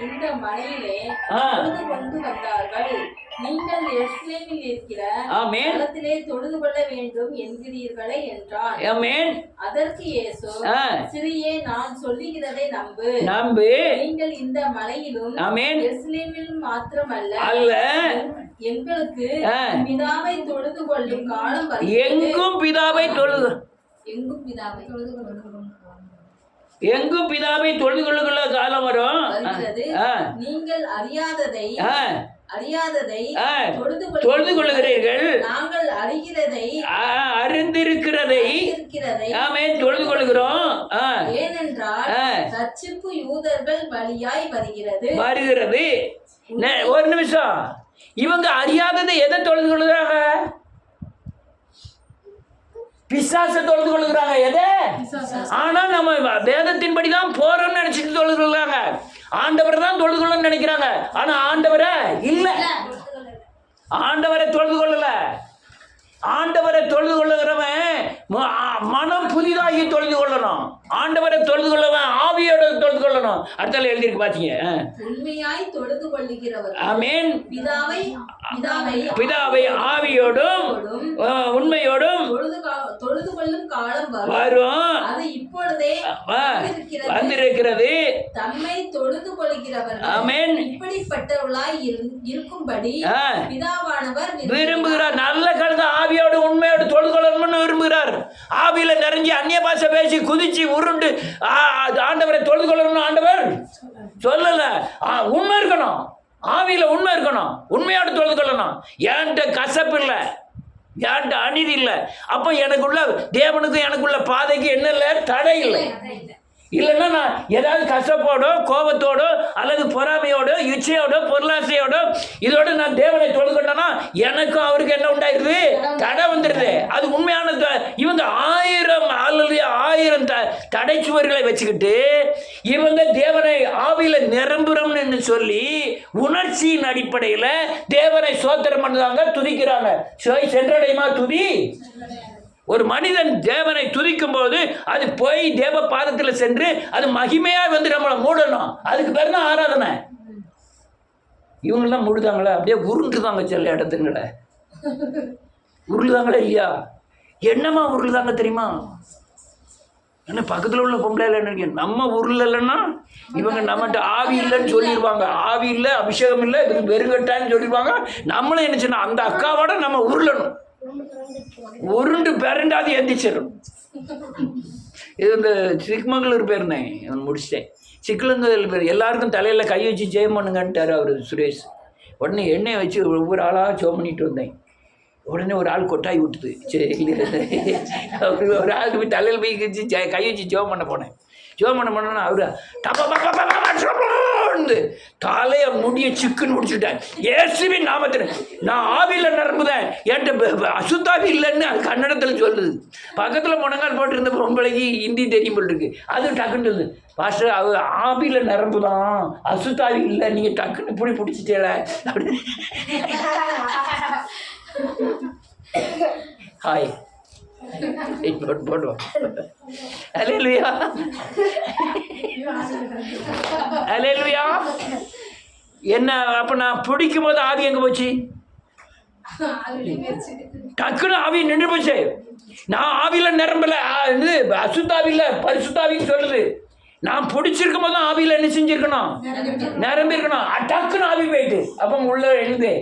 இந்த மலையிலே கொண்டு வந்தார்கள். நீங்கள் எருசலேமில் இருக்கிற இடத்திலே தொழுது கொள்ள வேண்டும் என்கிறீர்களே என்றார். ஆமென். அதற்கு இயேசு, சிறியே, நான் சொல்லுகிறதை நம்பு. நீங்கள் இந்த மலையிலும் எருசலேமிலும் மாத்திரமல்ல, எங்களுக்கு பிதாவை தொழுது கொள்ளும் காலம் வருகிறது. எங்கும் பிதாவை தொழுது கொள்ளுகிற காலம் வரும். நீங்கள் அறியாததை தொழுது கொள்ளுகிறீர்கள். நாங்கள் அறிந்திருக்கிறதை ஆமென் தொழுது கொள்கிறோம். ஏனென்றால் ரட்சிப்பு யூதர்கள் வழியாய் வருகிறது. ஒரு நிமிஷம், இவங்க அறியாததை எதை தொழுது கொள்ளுகிறாங்க? பிசாசை தொழுது கொள்ளுகிறாங்க. எதை? ஆனா நம்ம வேதத்தின்படி தான் போறோம்னு நினைச்சிட்டு தொழுது கொள்ளுறாங்க. ஆண்டவரை தான் தொழுது கொள்ளணும்னு நினைக்கிறாங்க. ஆனா ஆண்டவரை இல்ல, ஆண்டவரை தொழுது கொள்ளல. ஆண்டவரை தொழுது கொள்ளுகிறவன் மனம் புதிதாகி தொழுது கொள்ளணும். ஆண்டவரை தொழுது கொள்ளவன் ஆவியோட தொழுது கொள்ளணும். அடுத்தால எழுதிருக்கு பாத்தீங்க. உண்மையாய் தொழுது கொள்ளுகிறவர் ஆமென். பிதாவை ஆவியோடும் உண்மையோடும் தொழுது கொள்ளும் காலம் வரும். அது இப்பொழுதே வந்திருக்கிறது. தம்மை தொழுது கொள்கிறவர் ஆமென் இப்படிப்பட்டவர்களாய் இருக்கும்படி பிதாவானவர் விரும்புகிறார். நல்ல கருத்து ஆவியோடு உண்மையோடு தொழுது கொள்ளணும்னு விரும்புகிறார். ஆவியில நிறைஞ்சி அந்நிய பாஷை பேசி குதிச்சு உருண்டு ஆண்டவரை தொழுது கொள்ளணும்னு ஆண்டவர் சொல்லல. உண்மை இருக்கணும், ஆவியில உண்மை இருக்கணும், உண்மையோடு தொழுது கொள்ளணும். ஏன்ட்ட கசப்பு இல்லை, ஏன்ட்ட அநீதி இல்லை. அப்போ எனக்குள்ள தேவனுக்கும் எனக்குள்ள பாதைக்கு என்ன இல்லை, தடை இல்லை. இல்லைன்னா நான் ஏதாவது கஷ்டப்போடோ கோபத்தோடோ அல்லது பொறாமையோடோ இச்சையோடோ பொருளாசையோடோ இதோட நான் தேவனை தொழுது கொண்டேன்னா எனக்கும் அவருக்கு என்ன உண்டாயிருது, தடை வந்துடுது. அது உண்மையான இவங்க 1000 தடை சுவர்களை வச்சுக்கிட்டு இவங்க தேவனை ஆவியில நிரம்புறோம்னு சொல்லி உணர்ச்சியின் அடிப்படையில் தேவனை சோத்திரம் பண்ணுறாங்க, துதிக்கிறாங்க. சென்றடையுமா துதி? ஒரு மனிதன் தேவனை துதிக்கும் போது அது போய் தேவ பாதத்தில் சென்று அது மகிமையா வந்து நம்மளை மூடணும். அதுக்கு பேர் தான் ஆராதனை. இவங்கெல்லாம் மூடுதாங்களா? அப்படியே உருண்டுதாங்க சில இடத்துங்கள, உருளுதாங்களா இல்லையா? என்னம்மா உருளுதாங்க தெரியுமா? என்ன பக்கத்தில் உள்ள பொம்பளை என்ன நம்ம உருளலைன்னா இவங்க நம்மகிட்ட ஆவி இல்லைன்னு சொல்லிடுவாங்க. ஆவி இல்லை, அபிஷேகம் இல்லை, இதுக்கு வெறுங்கட்டான்னு சொல்லிடுவாங்க. நம்மளும் என்ன சொன்னா அந்த அக்காவோட நம்ம உருளணும். உருண்டு பிறண்டாது எந்திரிச்சிடும். இது இந்த சிக்மங்களூர் போயிருந்தேன், முடிச்சிட்டேன். சிக்கலங்கள் பேர் எல்லாருக்கும் தலையில் கை வச்சு ஜெயம் பண்ணுங்கன்ட்டார் அவர் சுரேஷ். உடனே எண்ணெயை வச்சு ஒவ்வொரு ஆளாக ஜெபம் பண்ணிட்டு வந்தேன். உடனே ஒரு ஆள் கொட்டாய் விட்டுது. சரி, ஒரு ஆளுக்கு போய் தலையில் போய் கை வச்சு ஜெபம் பண்ண போனேன். ஜெபம் பண்ணோன்னா அவரு தலையை முடிய சிக்குன்னு முடிச்சுட்டேன். இயேசுவின் நாமத்தில் நான் ஆவியில் நிரம்புதேன், என்கிட்ட அசுத்தாவி இல்லைன்னு அது கன்னடத்தில் சொல்லுது. பக்கத்தில் முனங்கால் போட்டிருந்த பொம்பளைக்கு ஹிந்தி தெரியும் போல் இருக்கு. அது டக்குன்னு சொல்லுது, பாஸ்டர் அவர் ஆவியில் நிரம்புதான், அசுத்தாவி இல்லை, நீங்கள் டக்குன்னு இப்படி பிடிச்சிட்டேல அப்படின்னு. ஹாய் போடுவோம். அல்லேலூயா, அல்லேலூயா. என்ன அப்போ நான் பிடிக்கும் போது ஆவி எங்கே போச்சு? டக்குன்னு ஆவி நின்று போச்சு. நான் ஆவியில் நிரம்பல, இது அசுத்தாவியில் பரிசுத்தாவின்னு சொல்லுது. நான் பிடிச்சிருக்கும் போது ஆவியில் என்ன செஞ்சிருக்கணும்? நிரம்பியிருக்கணும். டக்குன்னு ஆவி போயிட்டு அப்போ உள்ள எழுது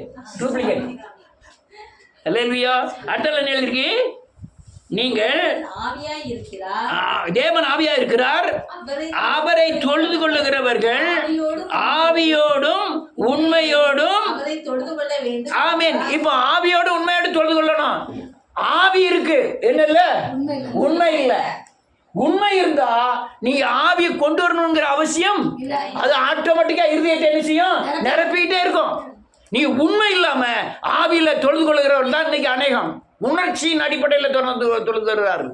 டூப்ளிகேட். அல்லேலூயா. அட்டல் என்ன எழுதிருக்கு? நீங்கள் தேவன் ஆவியா இருக்கிறார், அவரை தொழுது கொள்ளுகிறவர்கள் ஆவியோடும் உண்மையோடும். ஆமென். இப்போ ஆவியோடு உண்மையோடு தொழுது கொள்ளணும். ஆவி இருக்கு, என்ன இல்ல? உண்மை இல்லை. உண்மை இருந்தா நீங்க ஆவியை கொண்டு வரணுங்கிற அவசியம், அது ஆட்டோமேட்டிக்கா இருதயத்தை என்ன செய்யும்? நிரப்பிக்கிட்டே இருக்கும். நீ உண்மை இல்லாம ஆவியில தொழுது கொள்ளுகிறவர்கள் தான் இன்னைக்கு அநேகம் உணர்ச்சியின் அடிப்படையில் தொழுகிறார்கள்.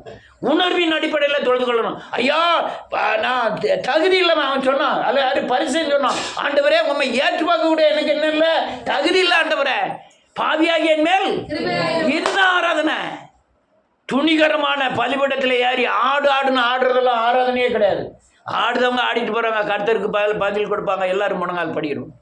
உணர்வின் அடிப்படையில் தொழுது கொள்ளணும். ஐயா நான் தகுதி இல்லாம அவன் சொன்னான், அல்ல யாரு பரிசுன்னு சொன்னான். ஆண்டவரே உண்மை ஏற்று பார்க்க கூட எனக்கு என்ன இல்லை, தகுதி இல்லை ஆண்டவரே, பாவியாகிய என் மேல் இதுதான் ஆராதனை. துணிகரமான பலிபீடத்தில் ஏறி ஆடுன்னு ஆடுறதெல்லாம் ஆராதனையே கிடையாது. ஆடுதவங்க ஆடிட்டு போறாங்க, கர்த்தருக்கு பதில் கொடுப்பாங்க, எல்லாரும் முழங்கால் படிக்கிறோம்.